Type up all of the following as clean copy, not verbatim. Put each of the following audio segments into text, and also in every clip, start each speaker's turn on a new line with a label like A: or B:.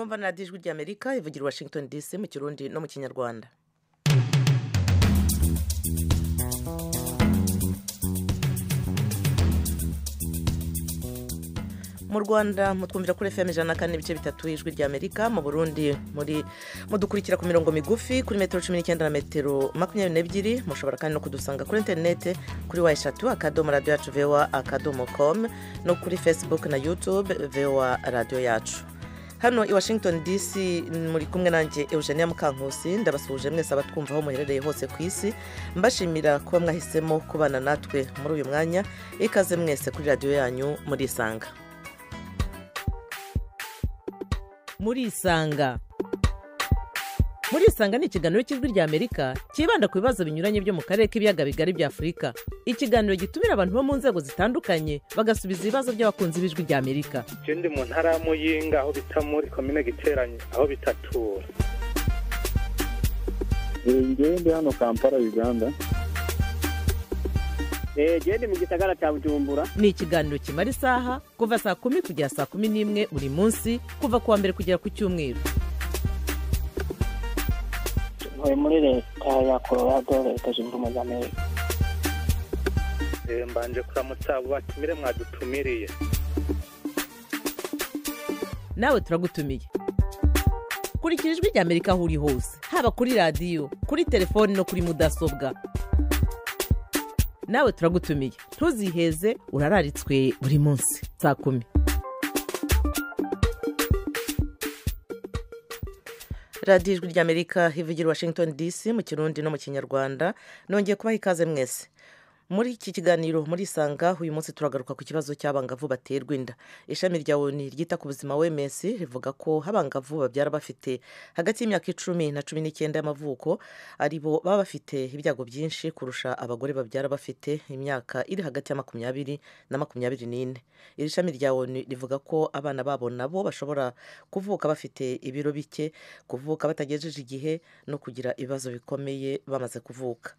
A: mwumva na radiyo ijwi ry'Amerika ivugira Washington DC mu Kirundi no mu Kinyarwanda. Mu Rwanda mutwumvira kuri FM 104.3 ijwi ry'Amerika, mu Burundi mudukurikira ku mirongo migufi kuri metero 19 na metero 22. Mushobora kandi no kudusanga kuri internet kuri wa3.radio.voa.com no kuri Facebook na YouTube VOA Radio Yacu. Hano i Washington DC muri kumwe nanjye Eugenia Mukankusi, ndabasuje mwese abatwumva aho muherereye hose ku isi, mbashimira kuba mwahisemo kubana natwe muri uyu mwanya. Ikaze mwese kuri radio yanyu muri Isanga. Muri Isanga ni ikiganiro cy'ijwi ry'Amerika kibanda ku bibazo binyuranye byo mu karere k'ibiyaga bigari bya Afurika. Ikiganiro gitumira abantu bo mu nzego zitandukanye bagasubiza ibibazo by'abakunzi b'ijwi ry'Amerika.
B: Je ndi mu ntara ya Muyinga aho bita muri commune Giteranye aho bitatura.
C: Ndi hano Kampala Uganda.
D: Ndi mu gisagara cya Bujumbura.
A: Ni ikiganiro kimara isaha kuva saa 10 kugera saa 11 buri munsi, kuva kuwa mbere kugera ku cyumweru.
D: Muri leta ya Colorado, leta zunze ubumwe za Amerika.
B: Mbanje kuramutsa abo batumire mwadutumiriye.
A: Nawe turagutumiye. Kurikira ijwi ry'Amerika aho uri hose, haba kuri radio, kuri telefone no kuri mudasobwa. Nawe turagutumiye. Ntuziheze, urararitswe buri munsi saa 10. Radio ijwi ry'Amerika ivugira Washington DC mu Kirundi no mu Kinyarwanda. Nongeye kubaha ikaze mwese. Muri iki kiganiro muri Isanga uyu munsi turagaruka ku kibazo cy'abangavu baterwa inda. Ishami rya ONU ryita ku buzima OMS rivuga ko abangavu babyara bafite hagati y'imyaka 10 na 19 y'amavuko aribo baba bafite ibyago byinshi kurusha abagore babyara bafite imyaka iri hagati ya 20 na 24. Iri shami rya ONU rivuga ko abana babo nabo bashobora kuvuka bafite ibiro bike, kuvuka batagejeje igihe no kugira ibibazo bikomeye bamaze kuvuka.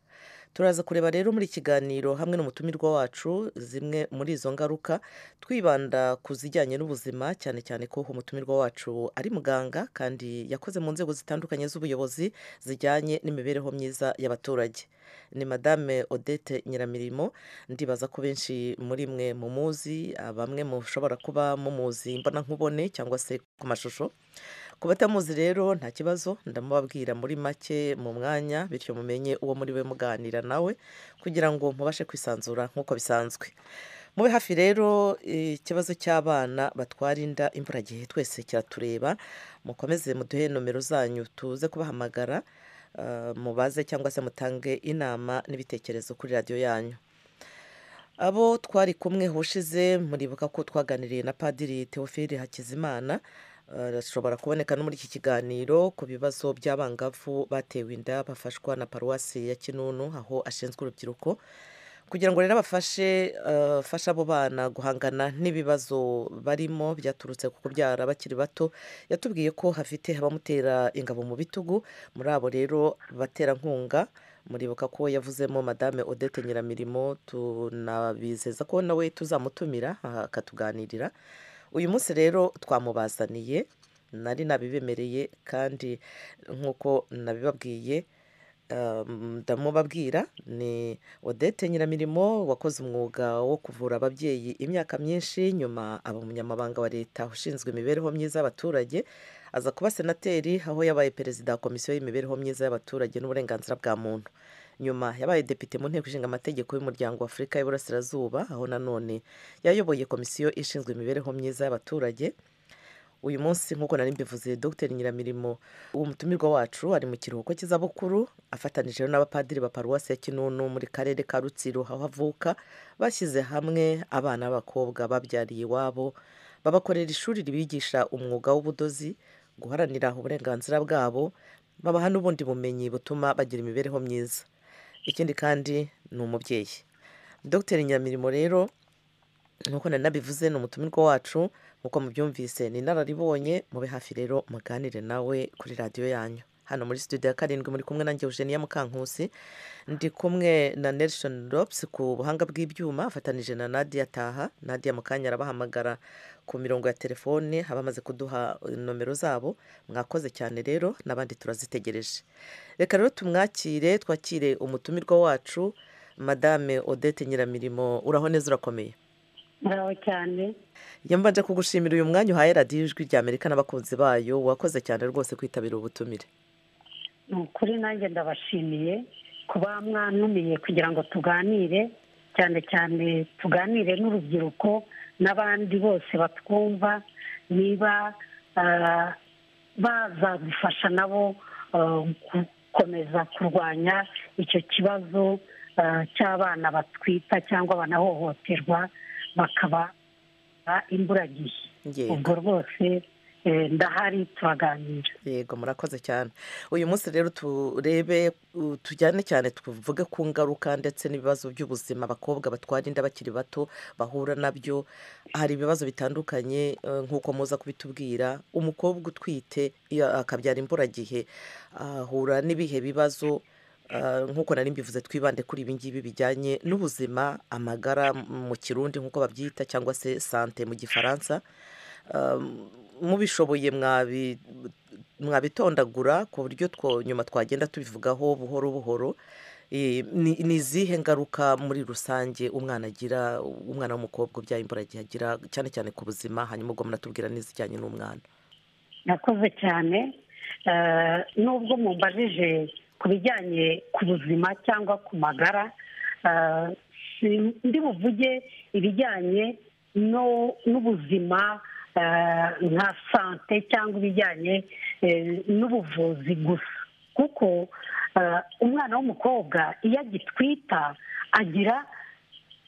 A: Turaza kureba rero muri kiganiro hamwe n'umutumirwa wacu zimwe muri izo ngaruka, twibanda ku zijyanye n'ubuzima, cyane cyane ko umutumirwa wacu ari muganga kandi yakoze mu nzego zitandukanye z'ubuyobozi zijyanye n'imibereho myiza y'abaturage. Ni Madame Odette Nyiramirimo. Ndibaza ko benshi muri mwe mumuzi, bamwe mushobora kuba mumuzi mbona nkubone cyangwa se ku mashusho. Kubatamuzi rero nta kibazo, ndamubabwira muri make mu mwanya, bityo mumenye uwo muri we muganira nawe kugira ngo mubashe kwisanzura nk'uko bisanzwe. Mube hafi rero, ikibazo cy'abana batwara inda imburagihe twese kiratureba. Mukomeze muduhe nomero zanyu tuze kubahamagara, mubaze cyangwa se mutange inama n'ibitekerezo kuri radio yanyu. Abo twari kumwe hushize muribuka ko twaganiriye na Padiri Theophile Hakizimana. Rashobora kuboneka no muri iki kiganiro ku bibazo by'abangavu batewe inda bafashwa na paruwasi ya Kinunu aho ashinzwe urubyiruko, kugira ngo rero fasha abo bana guhangana n'ibibazo barimo byaturutse ku kubyara bakiri bato. Yatubwiye ko hafite abamutera ingabo mu bitugu. Muri abo rero batera nkunga muribuka ko yavuzemo Madame Odette Nyiramirimo, tunabizeza ko nawe tuzamutumira akatuganirira. Uyu munsi rero twamubazaniye, nari nabibemereye kandi nk'uko nabibabwiye, ndamubabwira. Ni Odette Nyiramirimo wakoze umwuga wo kuvura ababyeyi imyaka myinshi, nyuma aba umunyamabanga wa leta ushinzwe imibereho myiza y'abaturage, aza kuba senateri aho yabaye perezida wa komisiyo y'imibereho myiza y'abaturage n'uburenganzira bwa muntu. Nyuma yabaye depite mu nteko ishinga amategeko y'umuryango wa Afurika y'Iburasirazuba, aho nanone yayoboye komisiyo ishinzwe imibereho myiza y'abaturage. Uyu munsi nk'uko nari mbivuze, Dr Nyiramirimo uwo mutumirwa wacu ari mu kiruhuko cy'izabukuru, afatanije n'abapadiri ba paruwasi ya Kinunu muri karere ka Rutsiro aho avuka, bashyize hamwe abana b'abakobwa babyariye iwabo, babakorera ishuri ribigisha umwuga w'ubudozi, guharanira uburenganzira bwabo, babaha n'ubundi bumenyi butuma bagira imibereho myiza. Ikindi kandi ni umubyeyi. Dr Nyiramirimo rero nk'uko nari nabivuze ni umutumirwa wacu, nk'uko mubyumvise ni inararibonye. Mube hafi rero muganire nawe kuri radio yanyu. hano muri studio ya karindwi muri kumwe nanjye Eugenia Mukankusi, ndi kumwe na Nelson Rops ku buhanga bw'ibyuma afatanije na Nadia Taha. Nadia Mukanya arabahamagara ku mirongo ya telefone, abamaze kuduha nomero zabo. Mwakoze cyane rero, n'abandi turazitegereje. Reka rero twakire umutumirwa wacu Madame Odette Nyiramirimo. Uraho neza, urakomeye?
E: Muraho cyane.
A: Yambanje kugushimira uyu mwanya uhaye radiyo Ijwi ry'Amerika n'abakunzi bayo. Wakoze cyane rwose kwitabira ubutumire.
E: Kuri nanjye ndabashimiye kuba mwanumiye kugira ngo tuganire, cyane cyane tuganire n'urubyiruko n'abandi bose batwumva, niba bazadufasha nabo gukomeza kurwanya icyo kibazo cy'abana batwita cyangwa banahohoterwa bakaba imburagihe. Ubwo rwose ndahari turaganira.
A: Yego, murakoze cyane. Uyu munsi rero tujyane cyane tuvuge ku ngaruka ndetse n'ibibazo by'ubuzima abakobwa batwara inda bakiri bato bahura nabyo. Hari ibibazo bitandukanye nk'uko muza kubitubwira. Umukobwa utwite akabyara imburagihe ahura n'ibihe bibazo? Nk'uko nari mbivuze, twibande kuri ibi ngibi bijyanye n'ubuzima, amagara mu kirundi nk'uko babyita, cyangwa se sante mu gifaransa. Mubishoboye mwabitondagura ku buryo nyuma twagenda tubivugaho buhoro buhoro. Ni izihe ngaruka muri rusange umwana w'umukobwa ubyaye imburagihe agira, cyane cyane ku buzima? Hanyuma ubwo munatubwira n'izijyanye n'umwana.
E: Nakoze cyane. Nubwo mumbajije ku bijyanye ku buzima cyangwa ku magara, ndi buvuge ibijyanye n'ubuzima nka sante cyangwa ibijyanye n'ubuvuzi gusa, kuko umwana w'umukobwa iyo agitwita agira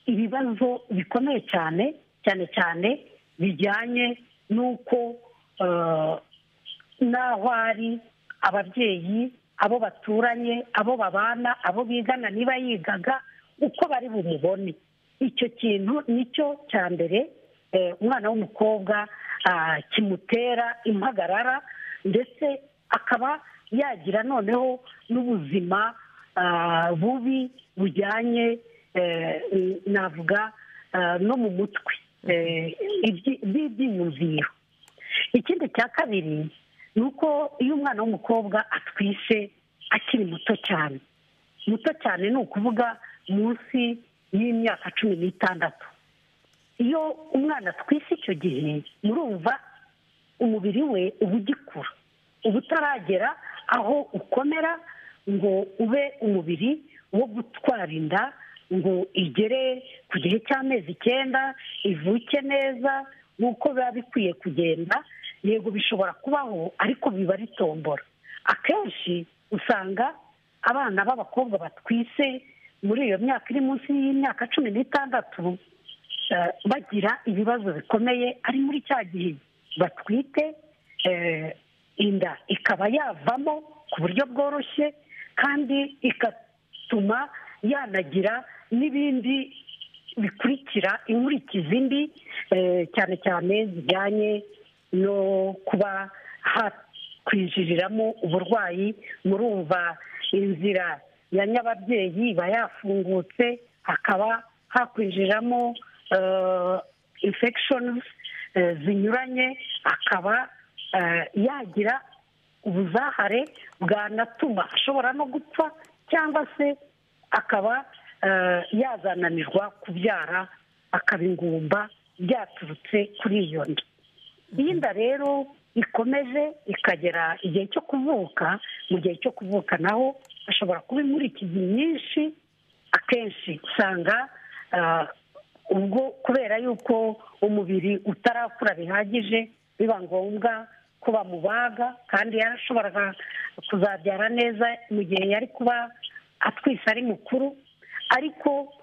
E: ibibazo bikomeye cyane cyane cyane bijyanye n'uko n'aho ari ababyeyi, abo baturanye, abo babana, abo bigana, niba yigaga, uko bari bumubone. Icyo kintu nicyo cya mbere umwana w'umukobwa kimutera impagarara, ndetse akaba yagira noneho n'ubuzima bubi bujyanye navuga no mu mutwe bw'ibyiyumviro. Ikindi cya kabiri ni uko iyo umwana w'umukobwa atwise akiri muto cyane ni ukuvuga munsi y'imyaka 16, iyo umwana atwise icyo gihe murumva umubiri we uba ugikura, uba utaragera aho ukomera ngo ube umubiri wo gutwara inda, ngo igere ku gihe cy'amezi 9 ivuke neza nk'uko biba bikwiye kugenda. Yego bishobora kubaho, ariko biba ari tombora. Akenshi usanga abana b'abakobwa batwise muri iyo myaka iri munsi y'imyaka 16 bagira ibibazo bikomeye, ari muri cya gihe batwite, inda ikaba yavamo ku buryo bworoshye, kandi igatuma yanagira n'ibindi bikurikira inkurikizi mbi, cyane cyane zijyanye no kuba hakwinjiriramo uburwayi. Murumva inzira ya nyababyeyi iba yafungutse, hakaba hakwinjiriramo infections zinyuranye, akaba yagira ubuzahare bwanatuma ashobora no gupfa, cyangwa se akaba yazananirwa kubyara, akaba ingumba byaturutse kuri iyo nda. Iyi nda rero ikomeje ikagera igihe cyo kuvuka. Mu gihe cyo kuvuka naho hashobora kuba inkurikizi nyinshi. Akenshi usanga ubwo kubera yuko umubiri utarakura bihagije, biba ngombwa ko bamubaga, kandi yarashoboraga kuzabyara neza mu gihe yari kuba atwise ari mukuru. Ariko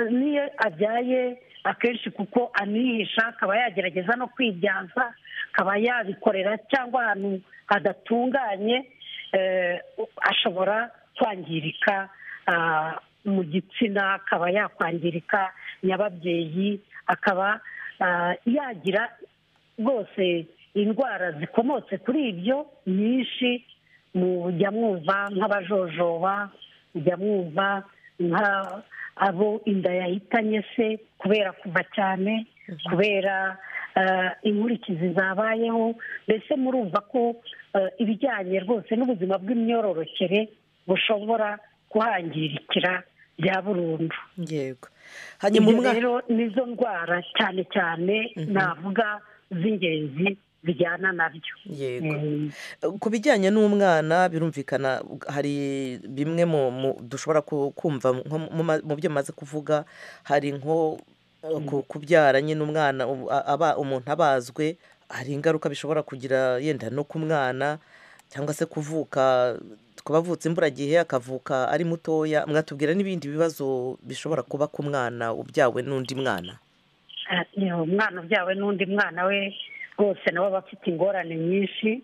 E: niyo abyaye akenshi kuko anihisha, akaba yagerageza no kwibyaza, akaba yabikorera cyangwa ahantu hadatunganye, ashobora kwangirika mu gitsina, akaba yakwangirika nyababyeyi, akaba yagira rwose indwara zikomotse kuri ibyo nyinshi, mujya mwumva nk'abajojoba, mujya mwumva abo inda yahitanye se kubera kuva cyane, kubera inkurikizi zabayeho. Mbese murumva ko ibijyanye rwose n'ubuzima bw'imyororokere bushobora kuhangirikira bya burundu.
A: yego.
E: Ibyo rero nizo ndwara cyane cyane navuga z'ingenzi zijyana nabyo.
A: yego. Ku bijyanye n'umwana birumvikana hari bimwe dushobora kumva mu byo maze kuvuga, hari nko kubyara nyine umwana umuntu abazwe, hari ingaruka bishobora kugira yenda no ku mwana, cyangwa se kuvuka twabavutse imburagihe akavuka ari mutoya. Mwatubwira n'ibindi bibazo bishobora kuba ku mwana ubyawe n'undi mwana?
E: Umwana ubyawe n'undi mwana we rwose nawe aba afite ingorane nyinshi.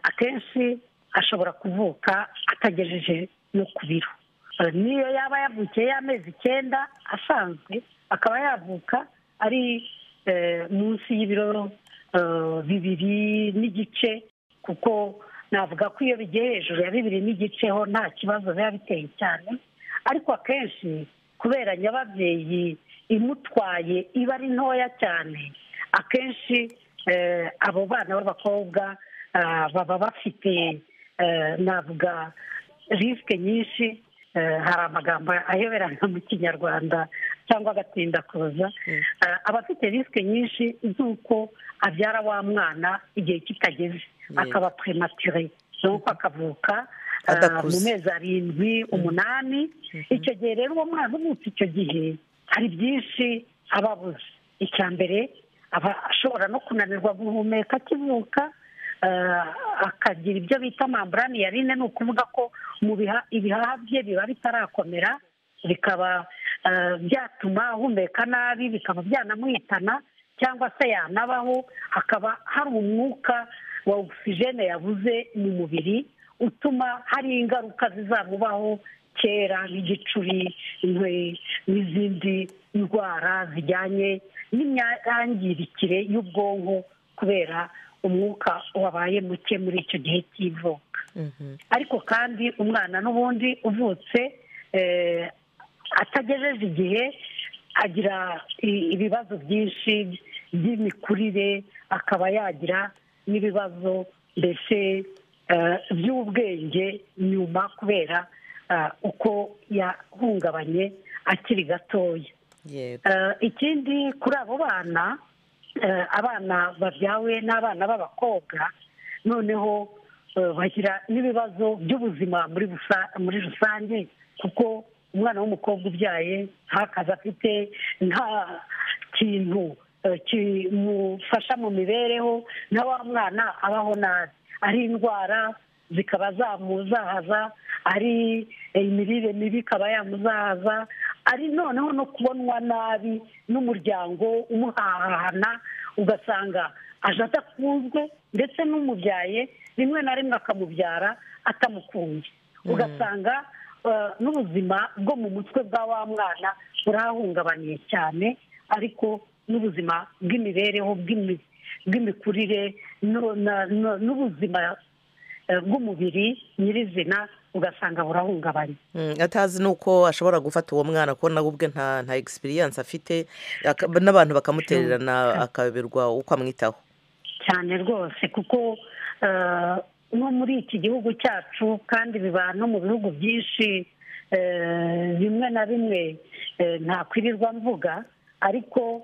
E: Akenshi ashobora kuvuka atagejeje no ku biro, niyo yaba yavukiye y'amezi 9 asanzwe, akaba yavuka ari munsi y'ibiro 2 n'igice, kuko navuga ko iyo bigiye hejuru ya 2 n'igice ho nta kibazo biba biteye cyane. Ariko akenshi kubera nyababyeyi imutwaye iba ari ntoya cyane, akenshi abo bana b'abakobwa baba bafite navuga risike nyinshi. Hari amagambo ayoberana mu kinyarwanda cyangwa agatinda kuza. Aba afite risike nyinshi z'uko abyara wa mwana igihe kitageze, akaba premature, nuko akavuka mu mezi 7, 8. Icyo gihe rero uwo mwana uvutse icyo gihe hari byinshi aba abuze. Icya mbere aba ashobora no kunanirwa guhumeka akivuka, akagira ibyo bita membrane yarine, ni ukuvuga ko ibihaha bye biba bitarakomera, bikaba byatuma ahumeka nabi, bikaba byanamuhitana, cyangwa se yanabaho hakaba hari umwuka wa ogisijene yabuze mu mubiri utuma hari ingaruka zizamubaho kera, nk'igicuri n'izindi ndwara zijyanye n'imyangirikire y'ubwonko kubera umwuka wabaye muke muri icyo gihe cy'ivuka. Ariko kandi umwana n'ubundi uvutse atagejeje igihe agira ibibazo byinshi by'imikurire, akaba yagira n'ibibazo mbese by'ubwenge nyuma kubera uko yahungabanye akiri gatoya. Ikindi kuri abo bana, abana babyawe n'abana b'abakobwa noneho bagira n'ibibazo by'ubuzima muri rusange, kuko umwana w'umukobwa ubyaye ntakazi afite, nta kintu kimufasha mu mibereho, na wa mwana abaho nabi, ari indwara zikaba zamuzahaza, ari imirire mibi ikaba yamuzahaza, ari noneho no kubonwa nabi n'umuryango umuhahana, ugasanga aje adakunzwe, ndetse n'umubyaye rimwe na rimwe akamubyara atamukunze. Ugasanga n'ubuzima bwo mu mutwe bwa wa mwana burahungabaniye cyane, ariko n'ubuzima bw'imibereho bw'imikurire n'ubuzima bw'umubiri nyirizina ugasanga burahungabanye.
A: Atazi nuko ashobora gufata uwo mwana, ko nawe ubwe nta experience afite, n'abantu bakamutererana akaberwa uko amwitaho
E: cyane rwose. Kuko nko muri iki gihugu cyacu, kandi biba no mu bihugu byinshi bimwe na bimwe ntakwirirwa mvuga, ariko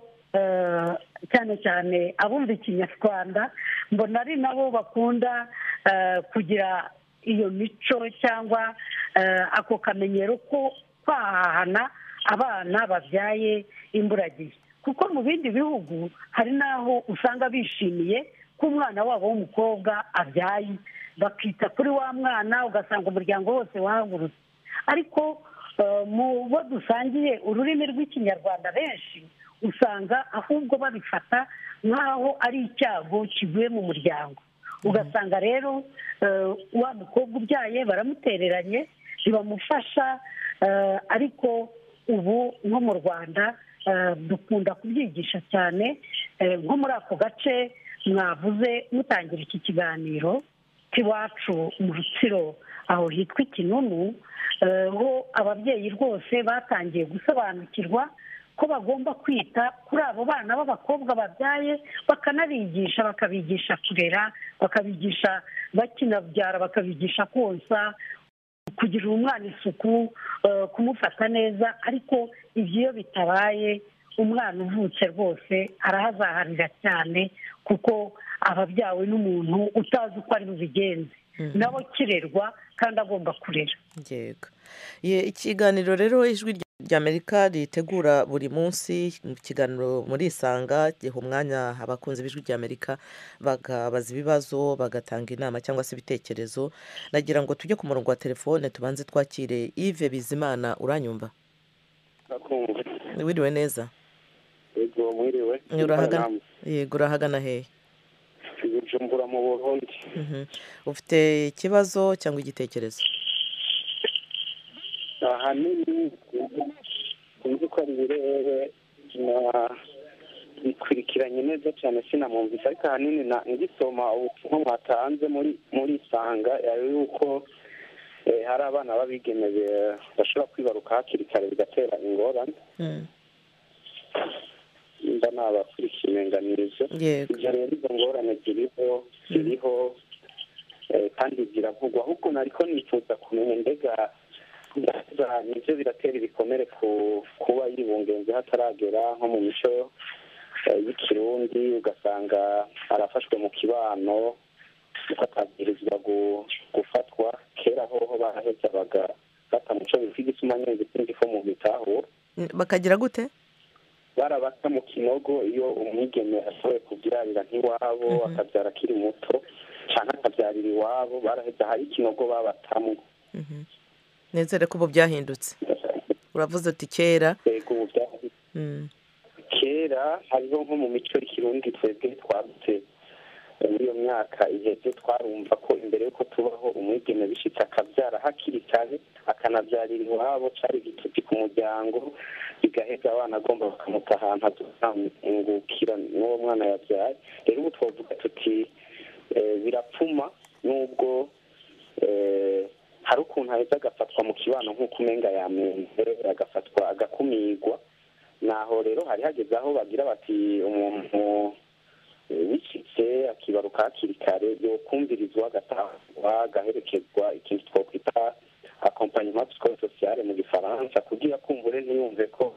E: cyane cyane abumva ikinyarwanda mbona ari nabo bakunda kugira iyo mico cyangwa ako kamenyero ko kwahahana abana babyaye imburagihe. Kuko mu bindi bihugu hari n'aho usanga bishimiye ko umwana wabo w'umukobwa abyaye, bakita kuri wa mwana, ugasanga umuryango wose wahagurutse. Ariko mu bo dusangiye ururimi rw'ikinyarwanda benshi usanga ahubwo babifata nk'aho ari icyago kivuye mu muryango. Ugasanga rero wa mukobwa ubyaye baramutereranye, ntibamufasha. Ariko ubu nko mu Rwanda dukunda kubyigisha cyane, nko muri ako gace mwavuze mutangira iki kiganiro k'iwacu mu Rutsiro aho hitwa Ikinunu, ho ababyeyi rwose batangiye gusobanukirwa ko bagomba kwita kuri abo bana b'abakobwa babyaye, bakanabigisha, bakabigisha kurera, bakabigisha bakinabyara, bakabigisha konsa, kugirira umwana isuku, kumufata neza. Ariko ibyo iyo bitabaye, umwana uvutse rwose arahazaharira cyane, kuko ababyawe n'umuntu utazi uko ari bubigenze, nabo kirerwa kandi agomba kurera.
A: yego ikiganiro rero ijwi ry'Amerika ritegura buri munsi, mu kiganiro muri Isanga giha umwanya abakunzi b'ijwi ry'Amerika bagabaza ibibazo, bagatanga inama cyangwa se ibitekerezo. nagira ngo tujye ku murongo wa telefone tubanze twakire Yves Bizimana. uranyumva?
C: ndakumva.
A: wiriwe neza?
C: Yego mwiriwe.
A: Yego, urahagana hehe?
C: Bujumbura mu Burundi.
A: ufite ikibazo cyangwa igitekerezo?
C: ahanini sinzi ko ari birere bikurikiranye neza cyane, sinamwumvise, ariko ahanini ngisoma ubutumwa mwatanze muri Isanga yuko hari abana b'abigeme bashobora kwibaruka hakiri kare bigatera ingorane. mba nabakurikiye imenganizo. ibyo rero izo ngorane ziriho kandi ziravugwa, ahubwo nariko nifuza kumenya mbega nibyo biratera ibikomere kuba yibungenze hataragera nko mu mico y'ikirundi, ugasanga arafashwe mu kibano akabwirizwa gufatwa. Kera hoho baraheza bagata muco bivuga igisuma nyine ndetse mu bitahura
A: bakagira gute?
C: barabata mu kinogo iyo umwigeme ashoboye kubyarira nk'iwabo, akabyara akiri muto cyangwa akabyarira iwabo, baraheza hari ikinogo babatamo.
A: Nezere ko ubu byahindutse. uravuze uti kera?
C: Yego, ubu byahindutse. Kera hariho nko mu mico y'ikirundi twebwe twabutse muri iyo myaka iheze, twarumva ko imbere y'uko tubaho umwigeme bishitse akabyara hakiri kare akanabyarira iwabo, cyari igituti ku muryango, bigaheza abana agomba bakamuta ahantu hazungukira n'uwo mwana yabyaye. rero ubu twavuga tuti birapfuma, nubwo hari ukuntu aheza agafatwa mu kibano nk'uko umenga yamenye, agafatwa agakumirwa. naho rero hari hageze aho bagira bati umuntu wicitse akibaruka hakiri kare yokumvirizwa, agatahwa, agaherekezwa, ikindi twakwita accompagnement psychosocial mu gifaransa, kugira kumbure ntiyumve ko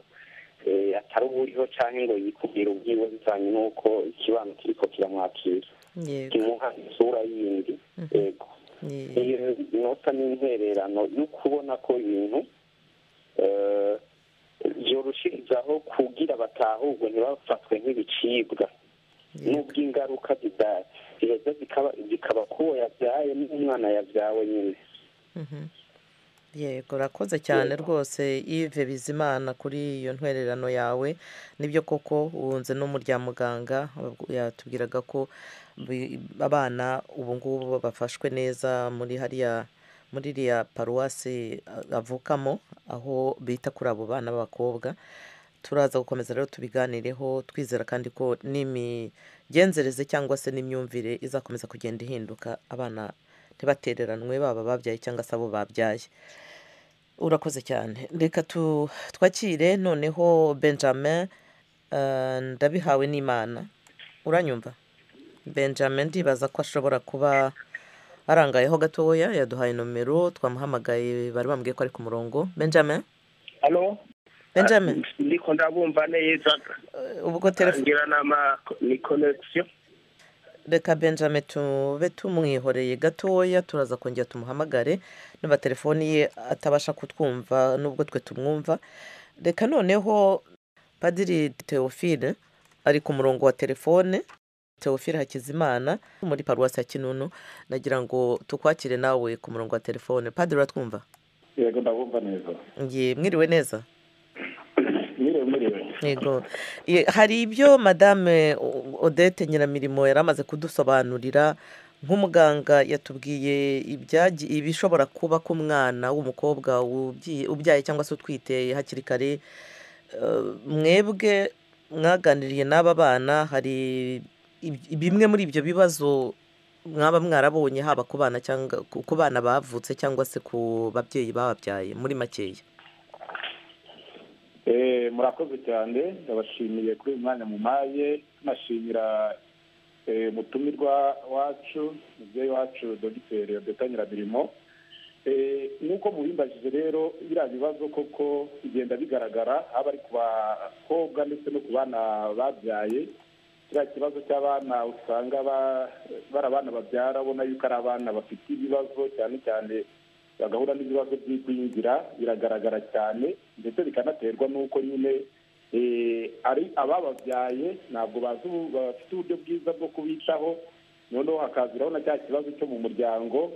C: atari uwuriho cyangwa ngo yikubwire ubwiwe bivanye n'uko ikibano kiriko kiramwakira, kimuha isura yindi. yego, iyo nota n'intererano yo kubona ko ibintu byorushirizaho kugira batahurwe ntibafatwe nk'ibicibwa, n'ubwo ingaruka ziheza zikaba kuwo yabyaye n'umwana yabyawe nyine.
A: yego, urakoze cyane rwose Yves Bizimana kuri iyo ntwererano yawe. nibyo koko wunze no mu rya muganga yatubwiraga ko abana ubu ngubu bafashwe neza muri iriya paruwasi avukamo, aho bita kuri abo bana b'abakobwa. turaza gukomeza rero tubiganireho, twizera kandi ko n'imigenzereze cyangwa se n'imyumvire izakomeza kugenda ihinduka, abana ntibatereranwe, baba babyaye cyangwa se abo babyaye. urakoze cyane. reka twakire noneho Benjamin Ndabihawe n'Imana. uranyumva Benjamin? ndibaza ko ashobora kuba arangayeho gatoya, yaduhaye nomero, twamuhamagaye bari bambwiye ko ari ku murongo. Benjamin?
F: Halo
A: Benjamin?
F: ndiko ndabumva neza.
A: ubwo telefone
F: ngira ni connection.
A: reka Benjamin tube tumwihoreye gatoya, turaza kongera tumuhamagare niba telefoni ye atabasha kutwumva nubwo twe tumwumva. reka noneho Padiri Theophile ari ku murongo wa telefone. Theophile Hakizimana muri paruwasi ya Kinunu, nagira ngo tukwakire nawe ku murongo wa telefone. Padiri, uratwumva?
C: Yego, ndabumva neza.
A: mwiriwe neza?
C: mwiriwe.
A: yego, hari ibyo Madame Odette Nyiramirimo yari amaze kudusobanurira. nk'umuganga yatubwiye ibishobora kuba ku mwana w'umukobwa ubyaye cyangwa se utwite hakiri kare. mwebwe mwaganiriye n'aba bana, hari bimwe muri ibyo bibazo mwaba mwarabonye haba ku bana cyangwa ku bana bavutse cyangwa se ku babyeyi bababyaye muri makeya.
G: Murakoze cyane, ndabashimiye kuri uyu mwanya mumaye, tunashimira mutumirwa wacu, mubyeyi wacu Dogiteri Odeta Nyiramirimo. Nk'uko mubimbajije rero biriya bibazo koko bigenda bigaragara, haba ari ku bakobwa ndetse no ku bana babyaye. Kiriya kibazo cy'abana usanga bari abana babyara ubona yuko ari abana bafite ibibazo, cyane cyane bagahura n'ibibazo by'igwingira, biragaragara cyane, ndetse bikanaterwa n'uko nyine ari abababyaye ntabwo bafite uburyo bwiza bwo kubitaho, noneho hakaziraho na cya kibazo cyo mu muryango,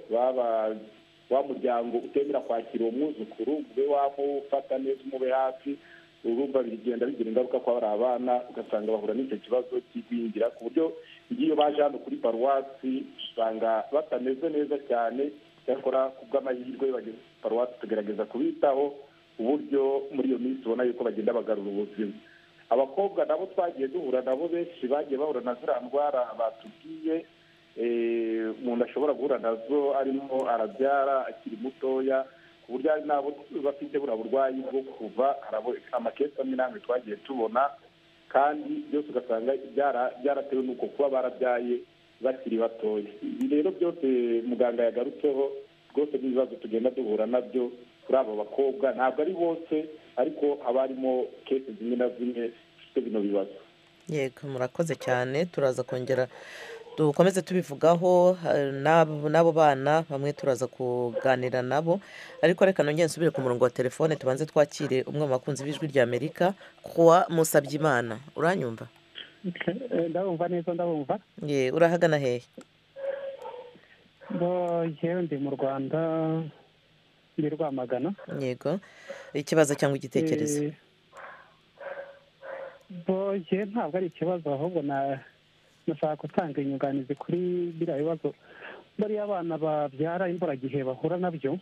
G: wa muryango utemera kwakira uwo mwuzukuru, ube wamufata neza, umube hafi, urumva bigenda bigira ingaruka ko ari abana, ugasanga bahura n'icyo kibazo cy'igwingira, ku buryo iyo baje hano kuri paruwasi usanga batameze neza cyane. Cyakora ku bw'amahirwe bageze paruwasi tugerageza kubitaho uburyo muri iyo minsi ubona yuko bagenda bagarura ubuzima. Abakobwa nabo twagiye duhura nabo, benshi bagiye bahura na ziriya ndwara batubwiye umuntu ashobora guhura nazo arimo arabyara akiri mutoya, ku buryo hari n'abo bafite buriya burwayi bwo kuva amakesi amwe n'amwe twagiye tubona, kandi byose ugasanga byaratewe n'uko kuba barabyaye bakiri batoya. Ibi rero byose muganga yagarutseho rwose n'ibibazo tugenda duhura nabyo kuri abo bakobwa, ntabwo ari bose, ariko haba harimo kesi zimwe na zimwe zifite bino bibazo.
A: Yego, murakoze cyane, turaza kongera dukomeze tubivugaho n'abo bana bamwe, turaza kuganira nabo, ariko reka nongere nsubire ku murongo wa telefone tubanze twakire umwe mu bakunzi b'ijwi rya Amerika, Croix Musabyimana. Uranyumva?
H: Ndabumva neza, ndabumva.
A: Urahagana hehe?
H: Yewe ndi mu Rwanda, ndi Rwamagana.
A: Yego, ikibazo cyangwa igitekerezo?
H: Ntabwo ari ikibazo, ahubwo nashaka gutanga inyunganizi kuri biriya bibazo bariya abana babyara imburagihe bahura nabyo,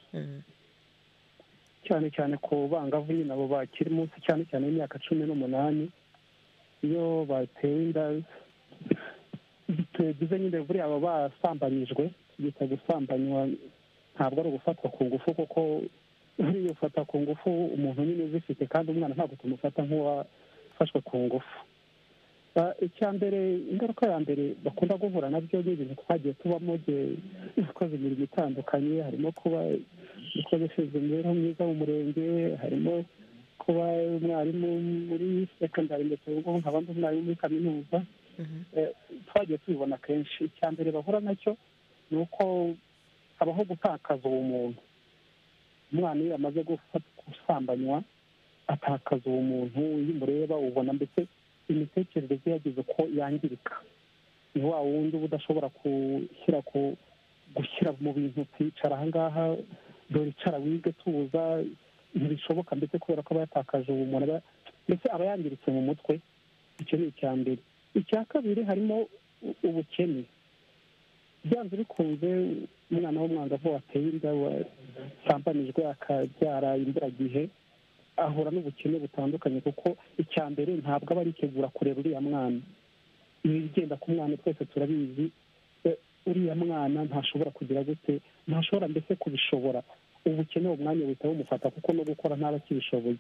H: cyane cyane ku bangavu nyine abo bakiri munsi cyane cyane y'imyaka 18. Iyo batewe inda bigize nyine buriya aba basambanyijwe, bita gusambanywa, ntabwo ari ugufatwa ku ngufu, kuko iyo ufata ku ngufu umuntu nyine uzifite, kandi umwana ntabwo tumufata nk'uwafashwe ku ngufu. Icya mbere, ingaruka ya mbere bakunda guhura nabyo ni ibintu twagiye tubamo dukoze imirimo itandukanye, harimo kuba dukoresheje imibereho myiza mu murenge, harimo kuba umwarimu muri sekondari, ndetse ubwo nkaba ndi umwarimu muri kaminuza. Twagiye tubibona kenshi. Icya mbere bahura nacyo ni uko habaho gutakaza ubumuntu. Umwana iyo amaze gusambanywa atakaza ubumuntu, iyo umureba ubona mbese imitekerereze yagize ko yangirika. Ni wa wundi uba udashobora gushyira mu bintu, kwicara ahangaha dore icara wige tuza, ntibishoboka, ndetse kubera ko aba yatakaje ubumuntu, ndetse aba yangiritse mu mutwe. Icyo ni icya mbere. Icya kabiri, harimo ubukene. Byanze bikunze umwana w'umwangavu wateye inda, wasambanijwe akabyara imburagihe, ahura n'ubukene butandukanye, kuko icya mbere ntabwo aba aritegura kurera uriya mwana. Ibigenda ku mwana twese turabizi, uriya mwana ntashobora kugira gute, ntashobora mbese kubishobora. Ubukene uwo mwanya buhita bumufata, kuko no gukora ntaba akibishoboye.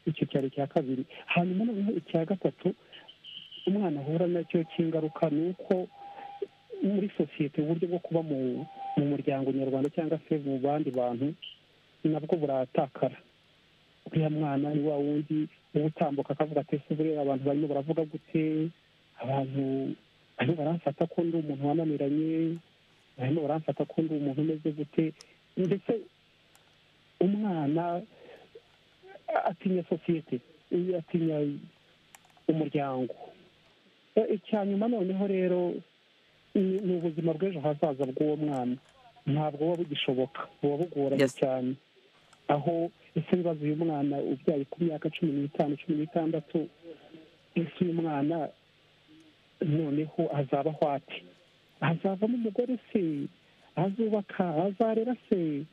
H: Icyo cyari icya kabiri. Hanyuma noneho icya gatatu umwana ahura nacyo cy'ingaruka ni uko muri sosiyete uburyo bwo kuba mu muryango nyarwanda cyangwa se mu bandi bantu nabwo buratakara. Uriya mwana ni wa wundi uba utambuka akavuga ati ese buriya abantu barimo baravuga gute, abantu barimo baramfata ko ndi umuntu wananiranye, barimo baramfata ko ndi umuntu umeze gute. Ndetse umwana atinya sosiyete, atinya umuryango. Icya nyuma noneho rero ni ubuzima bw'ejo hazaza bw'uwo mwana, ntabwo buba bugishoboka, buba bugoranye cyane. Aho ese ibibazo uyu mwana ubyaye ku myaka 15, 16, ese uyu mwana noneho azabaho ate? Azavamo umugore se? Azubaka? Azarera se?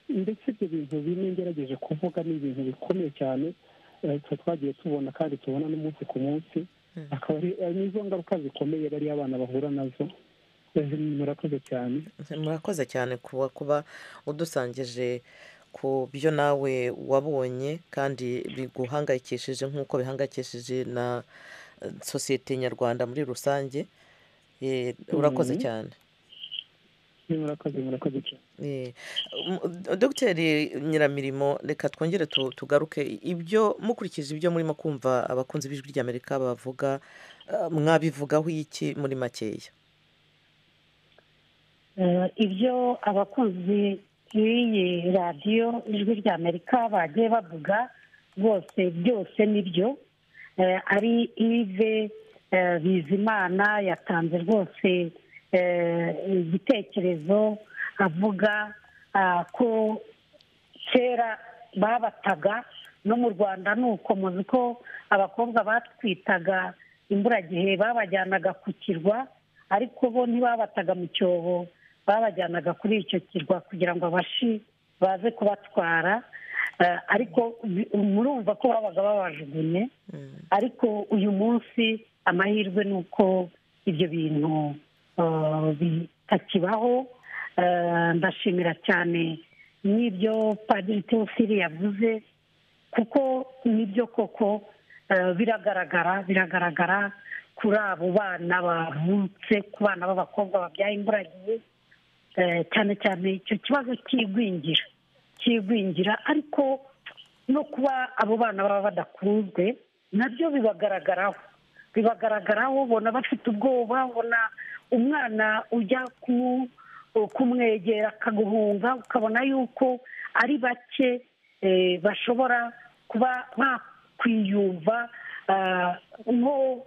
H: Ndetse ibyo bintu bimwe ngerageje kuvuga ni ibintu bikomeye cyane twagiye tubona kandi tubona n'umunsi ku munsi, akaba ari nizo ngaruka zikomeye bariya abana bahura nazo. murakoze cyane.
A: murakoze cyane kuba udusangije ku byo nawe wabonye kandi biguhangayikishije nk'uko bihangayikishije na sosiyete nyarwanda muri rusange. Urakoze cyane.
H: murakoze cyane.
A: Dogiteri Nyiramirimo, reka twongere tugaruke ibyo mukurikije ibyo murimo kumva abakunzi b'ijwi ry'Amerika bavuga, mwabivugaho iki muri makeya?
E: Ibyo abakunzi b'iyi radiyo ijwi ry'Amerika bagiye bavuga rwose byose nibyo. Ari Yves Bizimana yatanze rwose igitekerezo avuga ko kera babataga no mu Rwanda, nuko muzi ko abakobwa batwitaga imburagihe babajyanaga ku kirwa, ariko bo ntibabataga mu cyobo, babajyanaga kuri icyo kirwa kugira ngo abashi baze kubatwara. Ariko murumva ko babaga babajugunye. Ariko uyu munsi amahirwe ni uko ibyo bintu bitakibaho. Ndashimira cyane n'ibyo Padiri Theophile yavuze, kuko nibyo koko biragaragara kuri abo bana bavutse, ku bana b'abakobwa babyaye imburagihe, cyane cyane icyo kibazo cy'igwingira, ariko no kuba abo bana baba badakunzwe nabyo bibagaragaraho. Ubona bafite ubwoba, ubona umwana ujya kumwegera akaguhunga, ukabona yuko ari bake bashobora kuba bakwiyumva nko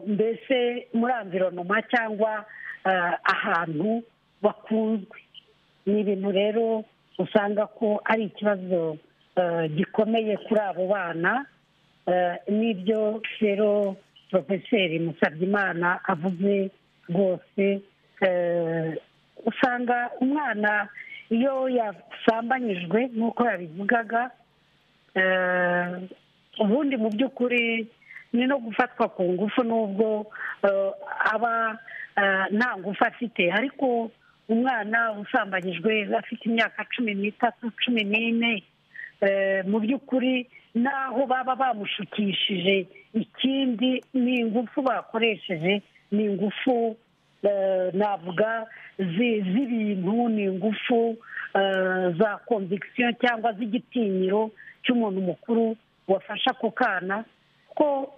E: mbese muri environoma cyangwa ahantu bakunzwe. Ni ibintu rero usanga ko ari ikibazo gikomeye kuri abo bana. N'ibyo rero Porofeseri Musabyimana avuze rwose, usanga umwana iyo yasambanyijwe nk'uko yabivugaga, ubundi mu by'ukuri ni no gufatwa ku ngufu, n'ubwo aba nta ngufu afite, ariko umwana usambanyijwe afite imyaka 13, 14, mu by'ukuri naho baba bamushukishije ikindi, ni ingufu bakoresheje, ni ingufu navuga z'ibintu, ni ingufu za conviction cyangwa z'igitinyiro cy'umuntu mukuru wafasha ako kana. Ko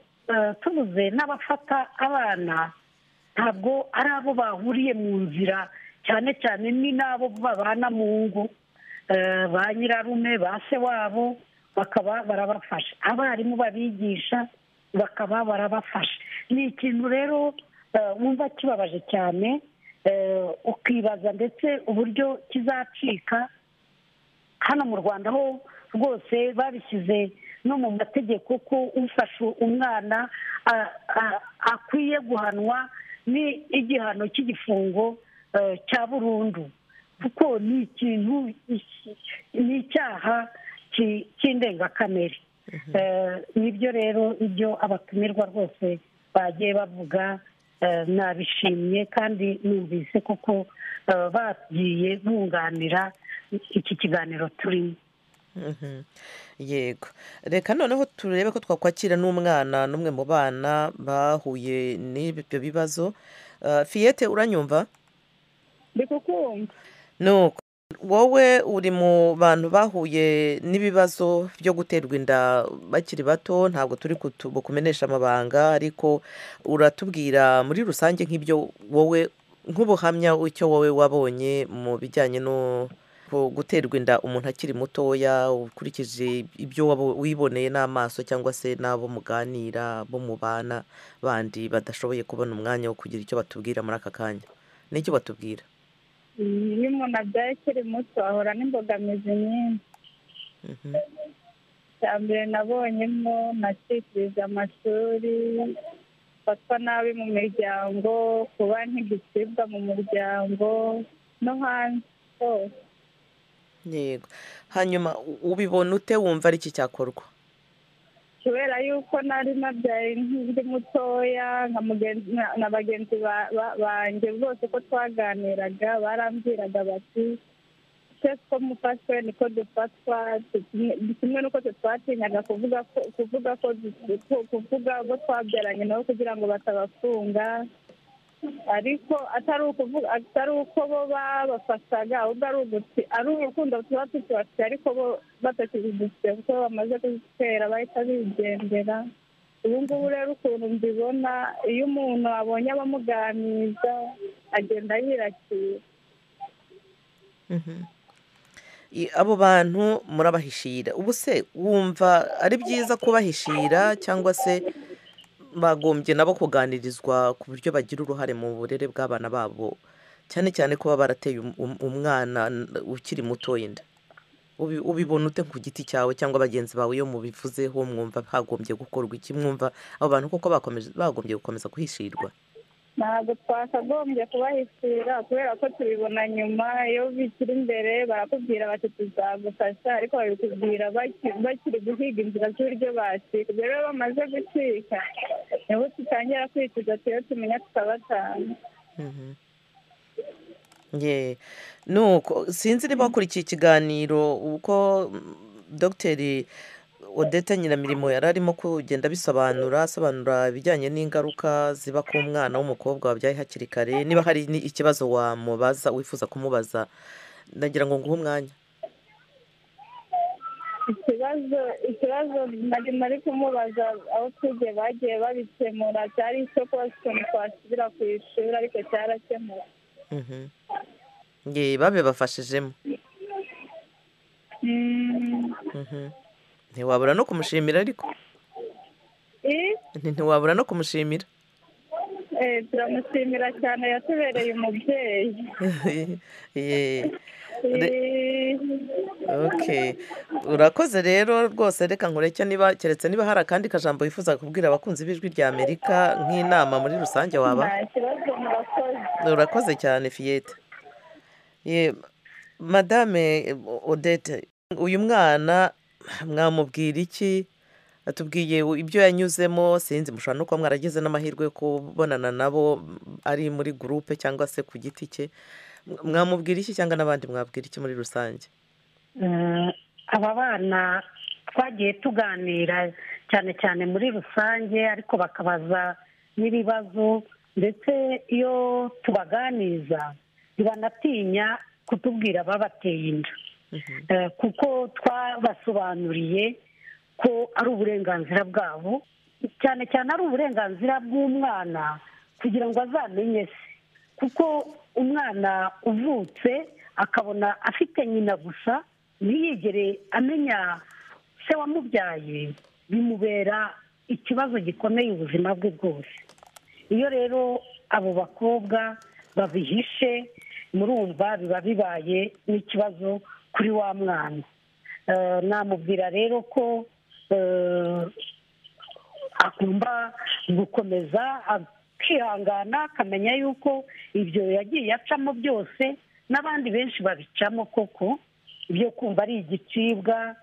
E: tubuze n'abafata abana ntabwo ari abo bahuriye mu nzira, cyane cyane ni n'abo babana mu ngo, ba nyirarume, ba se wabo, bakaba barabafasha, abarimu babigisha bakaba barabafasha. Ni ikintu rero wumva kibabaje cyane, ukibaza ndetse uburyo kizacika. Hano mu Rwanda ho rwose babishyize no mu mategeko ko ufashe umwana akwiye guhanwa ni igihano cy'igifungo cya burundu, kuko ni ikintu, ni icyaha cy'indengakamere. Nibyo rero ibyo abatumirwa rwose bagiye bavuga, nabishimye kandi numvise kuko bagiye bunganira iki kiganiro turimo.
A: Yego, reka noneho turebe ko twakwakira n'umwana n'umwe mu bana bahuye n'ibyo bibazo. Fiyete, uranyumva?
I: Ndi kukumva.
A: Nuko wowe uri mu bantu bahuye n'ibibazo byo guterwa inda bakiri bato, ntabwo turi kumenyesha amabanga, ariko uratubwira muri rusange nk'ibyo wowe, nk'ubuhamya icyo wowe wabonye mu bijyanye no guterwa inda umuntu akiri mutoya, ukurikije ibyo wiboneye n'amaso cyangwa se n'abo muganira bo mu bana bandi badashoboye kubona umwanya wo kugira icyo batubwira muri aka kanya. N'icyo batubwira?
I: Iyo umuntu abyaye akiri muto ahora n'imbogamizi nyinshi. Cya mbere nabonyemo, nacikirije amashuri, fatwa nabi mu miryango, kuba nk'igicibwa mu muryango no hanze hose.
A: Yego, hanyuma ubibona ute, wumva ari iki cyakorwa?
I: kubera yuko nari nabyaye nk'undi mutoya na bagenzi banjye bose ko twaganiraga barambwiraga bati ese ko mufashwe niko dufatwa kimwe n'uko twatinyaga kuvuga abo twabyaranye nabo kugira ngo batabafunga ariko atari uko bo babafashaga ahubwo ari urukundo tuba tubafite ariko bo batakibidufite kuko bamaze kuzitera bahita bigendera ubu ngubu rero ukuntu mbibona iyo umuntu abonye abamuganiriza agenda yirakira.
A: abo bantu murabahishira ubu se wumva ari byiza kubahishira cyangwa se bagombye nabo kuganirizwa ku buryo bagira uruhare mu burere bw'abana babo cyane cyane ko baba barateye umwana ukiri muto yenda ubibona ute ku giti cyawe cyangwa bagenzi bawe iyo mubivuzeho mwumva hagombye gukorwa iki mwumva abo bantu kuko bagombye gukomeza kuhishirwa?
I: Ntabwo twakagombye kubahishira kubera ko tubibona nyuma iyo bikiri imbere barakubwira bati tuzagufasha ariko babikubwira bakiri guhiga inzira z'uburyo bacika ibyo rero bamaze gucika niho tutangira kwicuza tuyo tumenya tukabatanga.
A: nuko sinzi niba wakurikiye ikiganiro uko dogiteri Odette Nyiramirimo yari arimo kugenda asobanura ibijyanye n'ingaruka ziba ku mwana w'umukobwa wabyaye hakiri kare niba hari ikibazo wamubaza wifuza kumubaza ndagira ngo nguhe umwanya.
I: ikibazo nari kumubaza aho tujye bagiye babikemura cyari icyo kuba ukuntu twasubira ku ishuri ariko cyarakemuwe.
A: babibafashijemo. ntiwabura no kumushimira ariko ntiwabura no kumushimira.
I: turamushimira cyane yatubereye umubyeyi.
A: urakoze rero rwose reka nkureke keretse niba hari akandi kajambo wifuza kubwira abakunzi b'ijwi rya Amerika nk'inama muri rusange waba.
I: nta kibazo murakoze.
A: urakoze cyane Fiyete. madame Odette uyu mwana mwamubwira iki? atubwiye ibyo yanyuzemo sinzi mushobora no kuba mwaragize n'amahirwe yo kubonana nabo ari muri gurupe cyangwa se ku giti cye mwamubwira iki cyangwa n'abandi mwabwira iki muri rusange?
E: aba bana twagiye tuganira cyane cyane muri rusange ariko bakabaza n'ibibazo ndetse iyo tubaganiza ntibanatinya kutubwira babateye inda kuko twabasobanuriye ko ari uburenganzira bwabo cyane cyane ari uburenganzira bw'umwana kugira ngo azamenye se kuko umwana uvutse akabona afite nyina gusa ntiyigere amenya se wamubyaye bimubera ikibazo gikomeye ubuzima bwe bwose. iyo rero abo bakobwa babihishe murumva biba bibaye n'ikibazo kuri wa mwana. namubwira rero ko agomba gukomeza akihangana akamenya yuko ibyo yagiye acamo byose n'abandi benshi babicamo koko ibyo kumva ari igicibwa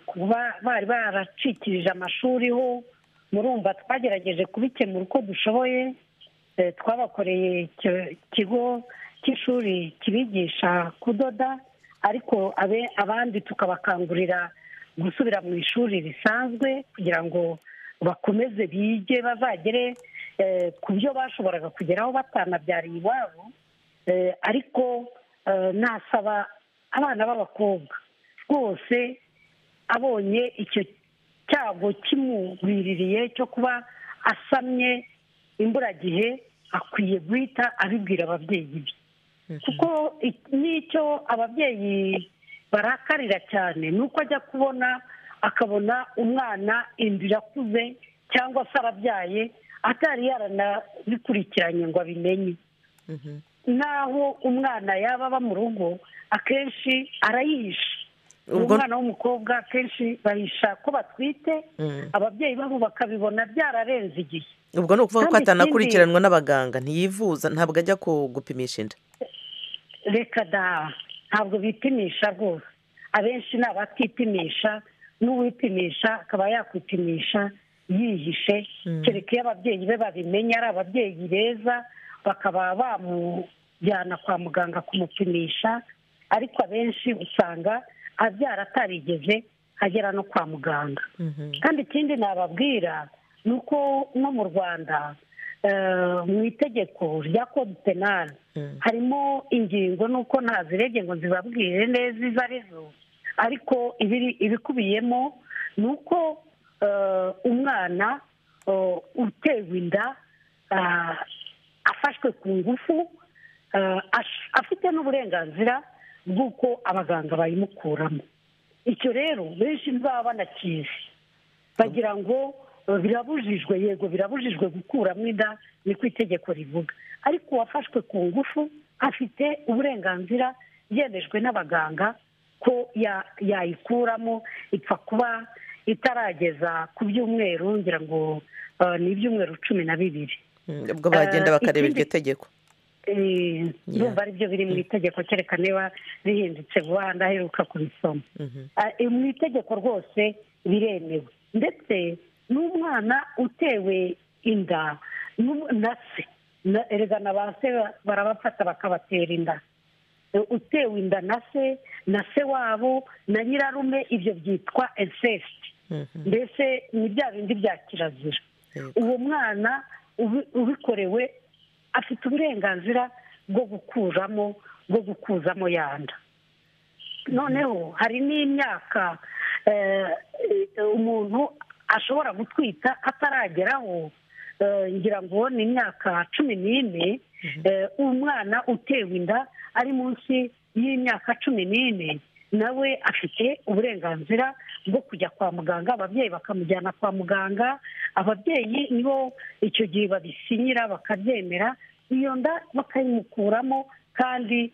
E: kuba bari baracikirije amashuri ho murumva twagerageje kubikemura uko dushoboye. twabakoreye ikigo cy'ishuri kibigisha kudoda ariko abandi tukabakangurira gusubira mu ishuri risanzwe kugira ngo bakomeze bige bazagere ku byo bashoboraga kugeraho batanabyariye iwabo. ariko nasaba abana b'abakobwa rwose abonye icyo cyago kimugwiririye cyo kuba asamye imburagihe akwiye guhita abibwira ababyeyi be kuko n'icyo ababyeyi barakarira cyane ni uko ajya kubona akabona umwana inda irakuze cyangwa se arabyaye atari yaranabikurikiranye ngo abimenye. naho umwana yaba aba mu rugo akenshi arayihisha. umwana w'umukobwa akenshi bahisha ko batwite ababyeyi babo bakabibona byararenze igihe.
A: ubwo ni ukuvuga ko atanakurikiranwa n'abaganga ntiyivuza ntabwo ajya gupimisha inda.
E: reka da ntabwo bipimisha rwose abenshi ni abatipimisha n'uwipimisha akaba yakwipimisha yihishe kereka iyo ababyeyi be babimenya ari ababyeyi beza bakaba bamujyana kwa muganga kumupimisha, ariko abenshi usanga abyara atarigeze agera no kwa muganga. kandi ikindi nababwira ni uko no mu Rwanda mu itegeko rya code penal harimo ingingo nuko ntazirege ngo zibabwire neza izo arizo, ariko ibikubiyemo ni uko umwana utewe inda afashwe ku ngufu afite n'uburenganzira bw'uko abaganga bayimukuramo. icyo rero benshi ntibaba banakizi, bagira ngo birabujijwe. yego birabujijwe gukuramo inda, niko itegeko rivuga, ariko uwafashwe ku ngufu afite uburenganzira yemejwe n'abaganga ko yayikuramo. ipfa kuba itarageza ku byumweru, ngira ngo ni ibyumweru 12.
A: ubwo bagenda bakareba iryo tegeko.
E: ndumva ari byo biri mu itegeko, kereka niba rihindutse vuba ndaheruka kubisoma. mu itegeko rwose biremewe, ndetse n'umwana utewe inda na se, erega na ba se barabafata bakabatera inda. utewe inda na se wabo na nyirarume, ibyo byitwa incest. mbese ni bya bindi bya kirazira. uwo mwana ubikorewe afite uburenganzira bwo gukuzamo yanda. noneho hari n'imyaka umuntu ashobora gutwita atarageraho, ngira ngo ni imyaka 14. umwana utewe inda ari munsi y'imyaka 14 nawe afite uburenganzira bwo kujya kwa muganga, ababyeyi bakamujyana kwa muganga. ababyeyi nibo icyo gihe babisinyira bakabyemera, iyo nda bakayimukuramo, kandi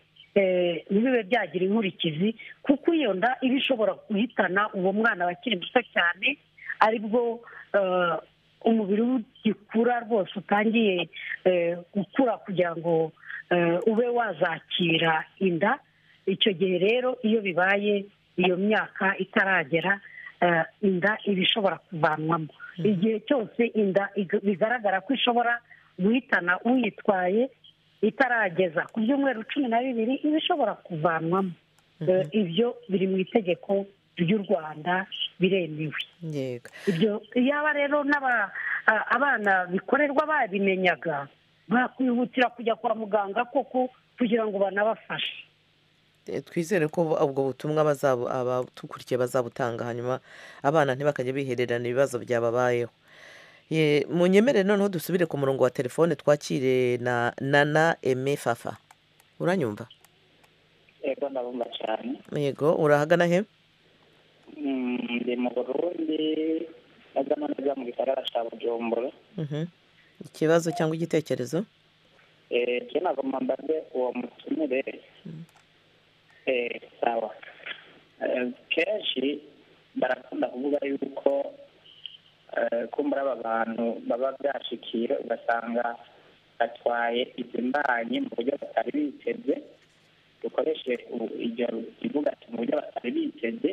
E: ntibibe byagira inkurikizi, kuko iyo nda iba ishobora guhitana uwo mwana bakiri muto cyane, aribwo umubiri ugikura rwose, utangiye gukura kugira ngo ube wazakira inda. icyo gihe rero iyo bibaye iyo myaka itaragera, inda iba ishobora kuvanwamo. igihe cyose inda bigaragara ko ishobora guhitana uyitwaye itarageza ku byumweru 12, iba ishobora kuvanwamo. ibyo biri mu itegeko ry'u Rwanda, biremewe. ibyo yaba rero abana bikorerwa babimenyaga, bakwihutira kujya kwa muganga koko kugira ngo banabafashe.
A: twizere ko ubwo butumwa abatukurikiye bazabutanga, hanyuma abana ntibakajya bihererana ibibazo byababayeho. munyemerere noneho dusubire ku murongo wa telefone, twakire na Nana Aime Fafa. uranyumva?
D: yego ndabumva cyane.
A: yego, urahagana he?
D: ndi mu Burundi, neza mu gisagara cya Bujumbura.
A: ikibazo cyangwa igitekerezo?
D: nagomba mbaze uwo mutumire. sawa. kenshi barakunda kuvuga yuko kumbura aba bantu baba byashikiye, ugasanga batwaye izi mbanyi mu buryo batari biteze. dukoreshe iryo rivuga ati mu buryo batari biteze,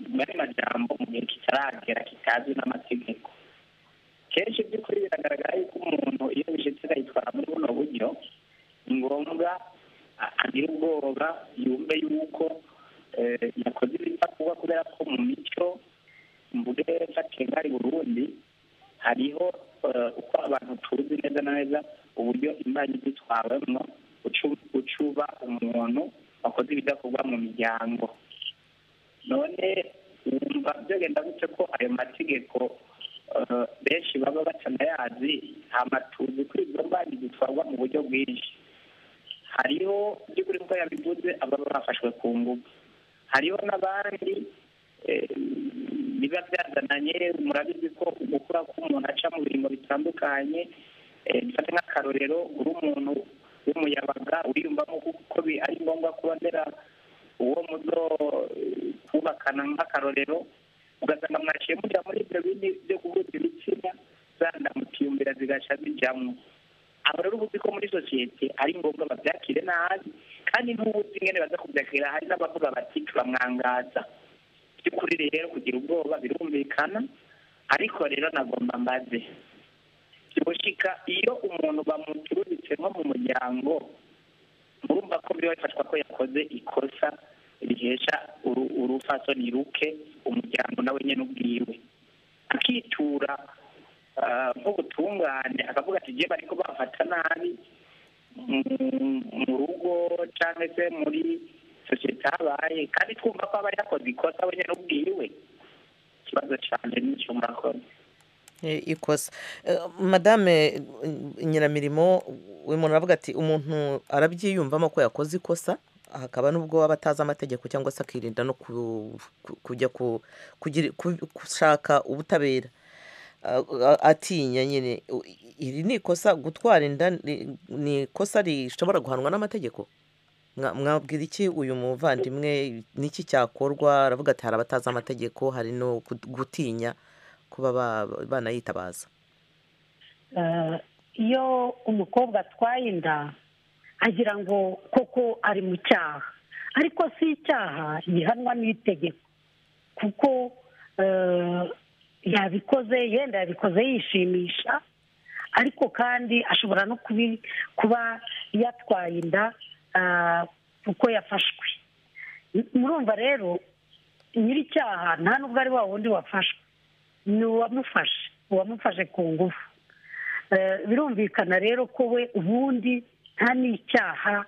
D: muri majambo mu gihe kitaragera, kitazwi n'amategeko. kenshi by'ukuri biragaragara yuko umuntu iyo bishyitse akayitwara muri buno buryo, ni ngombwa agira ubwoba, yumve yuko yakoze ibitakuba, kubera ko mu mico mvuge fatenga Burundi hariho uko abantu tuzi neza na neza uburyo imbanyi zitwawemo, ucuba umuntu wakoze ibidakorwa mu miryango. none wumva byagenda gute ko ayo mategeko benshi baba batanayazi, amatuzi kuri izo mbanyi zitwarwa mu buryo bwinshi? hariho by'ukuri ko yabivuze ababa bafashwe ku ngufu, hariho n'abandi biba byazananye. murabizi ko gukura k'umuntu aca mu biringo bitandukanye. dufate nk'akarorero, uri umuntu w'umuyabaga wiyumvamo ko ari ngombwa kubonera uwo muzo kubakana nk'akarorero, ugasanga mwaciye mujya muri ibyo bindi byo kuguza ibitsina, zanda mutiyumvira zigaca zijyamo. aba rero ubuzi ko muri sosiyete ari ngombwa babyakire nabi, kandi n'ubuzi ingene baza kubyakira. hari n'abavuga bati turamwangaza. by'ukuri rero kugira ubwoba birumvikana, ariko rero nagomba mbaze byoshika iyo umuntu bamuturutse nko mu muryango, murumva ko biba bifatwa ko yakoze ikosa rihesha urufasoni ruke umuryango nawe nyine ubwiwe, akitura nk'ubutungane akavuga ati je bariko bafata nabi mu rugo cyangwa se muri sosiyete habaye, kandi twumva ko aba yakoze ikosa we nyine ubwiwe. Ikibazo cyane n'icyo murakoze.
A: ikosa madame Nyiramirimo, uyu muntu aravuga ati umuntu arabyiyumvamo ko yakoze ikosa, hakaba n'ubwo waba atazi amategeko cyangwa se akirinda no kujya gushaka ubutabera atinya nyine. Iri ni ikosa, gutwara inda ni ikosa rishobora guhanwa n'amategeko. Mwabwira iki uyu muvandimwe, n'iki cyakorwa? Aravuga ati hari abatazi amategeko, hari no gutinya kuba banayitabaza.
E: Iyo umukobwa atwaye inda agira ngo koko ari mu cyaha, ariko si icyaha gihanwa n'itegeko, kuko yabikoze, yenda yabikoze yishimisha, ariko kandi ashobora no kuba yatwaye inda kuko yafashwe. Murumva rero nyir'icyaha nta nubwo ari wa wundi wafashwe, ni uwamufashe ku ngufu. Birumvikana rero ko we ubundi nta n'icyaha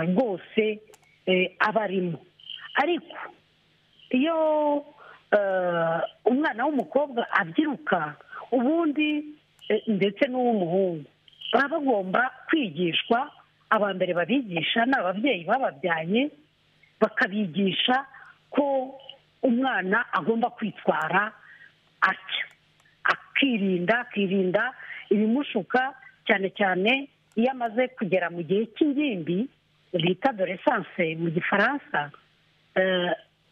E: rwose aba arimo. Ariko iyo umwana w'umukobwa abyiruka, ubundi ndetse n'uw'umuhungu baba bagomba kwigishwa. Aba mbere babigisha ni ababyeyi bababyaye, bakabigisha ko umwana agomba kwitwara atya, akirinda ibimushuka, cyane cyane iyo amaze kugera mu gihe cy'ingimbi bita adolescence mu gifaransa.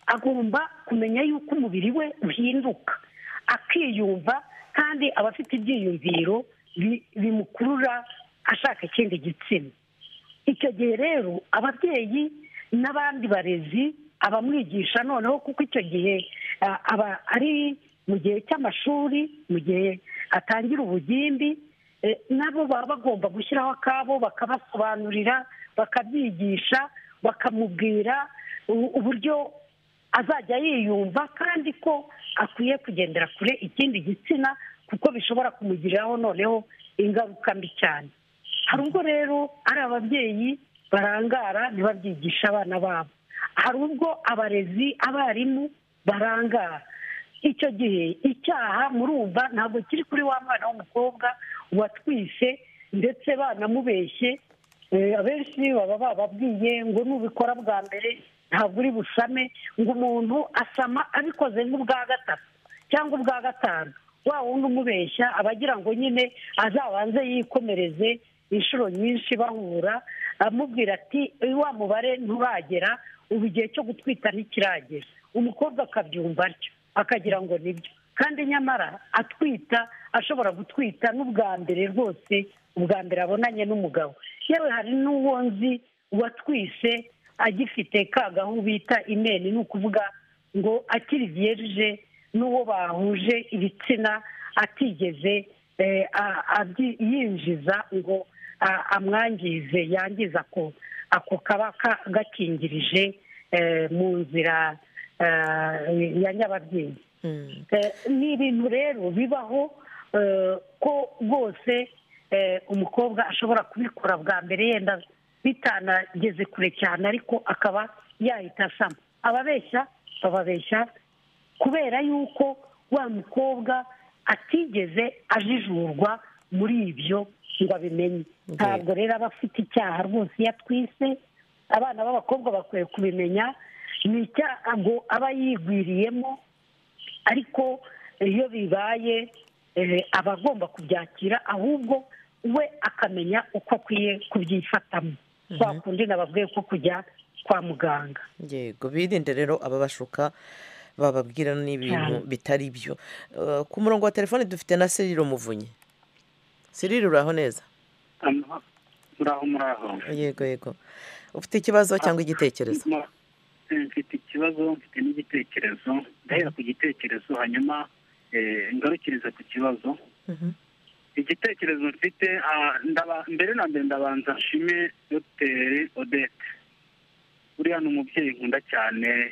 E: Agomba kumenya yuko umubiri we uhinduka, akiyumva, kandi aba afite ibyiyumviro bimukurura ashaka ikindi gitsina. Icyo gihe rero ababyeyi n'abandi barezi abamwigisha noneho, kuko icyo gihe aba ari mu gihe cy'amashuri, mu gihe atangira ubugimbi, nabo baba bagomba gushyiraho akabo, bakabasobanurira, bakabyigisha, bakamubwira uburyo azajya yiyumva, kandi ko akwiye kugendera kure ikindi gitsina, kuko bishobora kumugiriraho noneho ingaruka mbi cyane. Hari ubwo rero ari ababyeyi barangara ntibabyigisha abana babo, hari ubwo abarezi, abarimu barangara. Icyo gihe icyaha murumva ntabwo kiri kuri wa mwana w'umukobwa watwise, ndetse banamubeshye. Abenshi baba bababwiye ngo nubikora bwa mbere ntabwo uri busame, ngo umuntu asama abikoze nk'ubwa gatatu cyangwa ubwa gatanu. Wa wundi umubeshya abagira ngo nyine azabanze yikomereze inshuro nyinshi bahura, amubwira ati wa mubare nturagera, ubu igihe cyo gutwita ntikiragera. Umukobwa akabyumva atyo, akagira ngo nibyo, kandi nyamara atwita, ashobora gutwita n'ubwa mbere rwose, ubwa mbere abonanye n'umugabo. Yewe hari n'uwo nzi watwise agifite ka gahu bita imeni, ni ukuvuga ngo akiri vierge n'uwo bahuje ibitsina atigeze yinjiza ngo amwangize, yangiza ako kaba gakingirije mu nzira ya nyababyeyi. Ni ibintu rero bibaho ko rwose umukobwa ashobora kubikora bwa mbere, yenda bitanageze kure cyane, ariko akaba yahita asama. Ababeshya bababeshya kubera yuko wa mukobwa atigeze ajijurwa muri ibyo ngo abimenye. Ntabwo rero aba afite icyaha rwose iyo atwise. Abana b'abakobwa bakwiye kubimenya, ni icyago aba yigwiriyemo, ariko iyo bibaye aba agomba kubyakira, ahubwo we akamenya uko akwiye kubyifatamo. Kwa kundi nababwiye ko kujya kwa muganga.
A: Yego, birinde rero ababashuka bababwira n'ibintu bitari byo. Ku murongo wa telefone dufite na Seriro Muvunyi. Seriro, uraho neza?
F: Muraho.
A: Yego. Ufite ikibazo cyangwa igitekerezo?
J: mfite ikibazo, mfite n'igitekerezo. Ndahera ku gitekerezo hanyuma ngarukiriza ku kibazo. Igitekerezo mfite, mbere na mbere ndabanza nshime Dr Odette. Uriya ni umubyeyi nkunda cyane,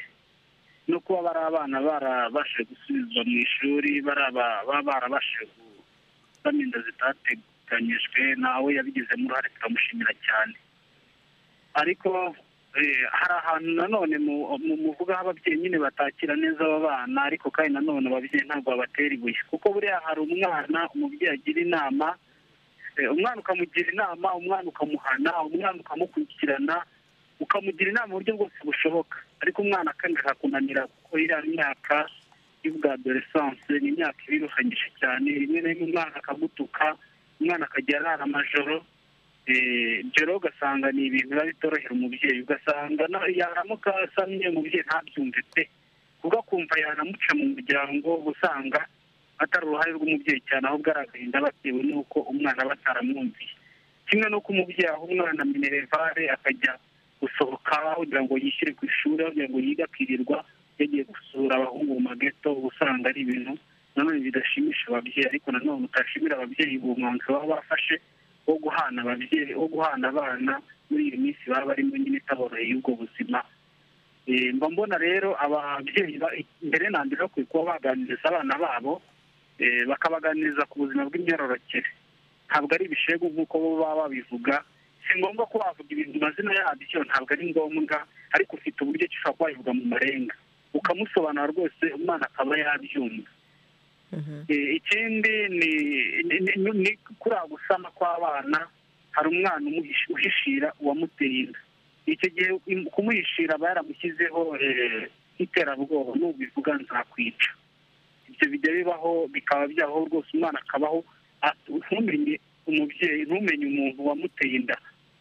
J: no kuba bari abana barabashe gusubizwa mu ishuri, baba barabashe gusama inda zitateganyijwe, nawe yabigizemo uruhare, turamushimira cyane. Ariko hari ahantu nanone muvuga aho ababyeyi nyine batakira neza aba bana, ariko kandi nanone ababyeyi ntabwo babatera ibuye, kuko buriya hari umwana umubyeyi agira inama, umwana ukamugira inama, umwana ukamuhana, umwana ukamukurikirana, ukamugira inama mu buryo bwose bushoboka, ariko umwana kandi akakunanira, kuko iriya myaka y'ubwadolescence ni imyaka ibiruhanyije cyane. Rimwe na rimwe umwana akagutuka, umwana akajya arara amajoro, ibyo rero ugasanga ni ibintu biba bitorohera umubyeyi, ugasanga yaramuka asamye umubyeyi ntabyumve pe, kuko akumva yanamuca mu muryango, usanga atari uruhare rw'umubyeyi cyane, ahubwo ari agahinda batewe n'uko umwana aba ataramwumviye. Kimwe n'uko umubyeyi aho umwana minerevare akajya gusohoka kugira ngo yishyure ku ishuri, kugira ngo yige akirirwa yagiye gusura abahungu mu mageto, usanga ari ibintu nanone bidashimisha ababyeyi. Ariko nanone utashimira ababyeyi uwo mwanzuro baba bafashe wo guhana ababyeyi, wo guhana abana muri iyi minsi baba barimo nyine itaboroheye ubwo buzima. Mba mbona rero ababyeyi mbere na mbere bakwiye kuba baganiriza abana babo, bakabaganiriza ku buzima bw'imyororokere. Ntabwo ari ibishegu nk'uko bo baba babivuga, si ngombwa ko bavuga ibintu amazina yabyo, ntabwo ari ngombwa, ariko ufite uburyo ki ushobora kuba wabivuga mu marenga, ukamusobanura rwose umwana akaba yabyumva. Ikindi ni kuri gusama kw'abana, hari umwana uhishira uwamuteye inda. Icyo gihe kumuhishira aba yaramushyizeho iterabwoba, nubivuga nzakwica. Ibyo bijya bibaho, bikaba byaho rwose, umwana akabaho ntumenye umubyeyi, ntumenye umuntu wamuteye inda,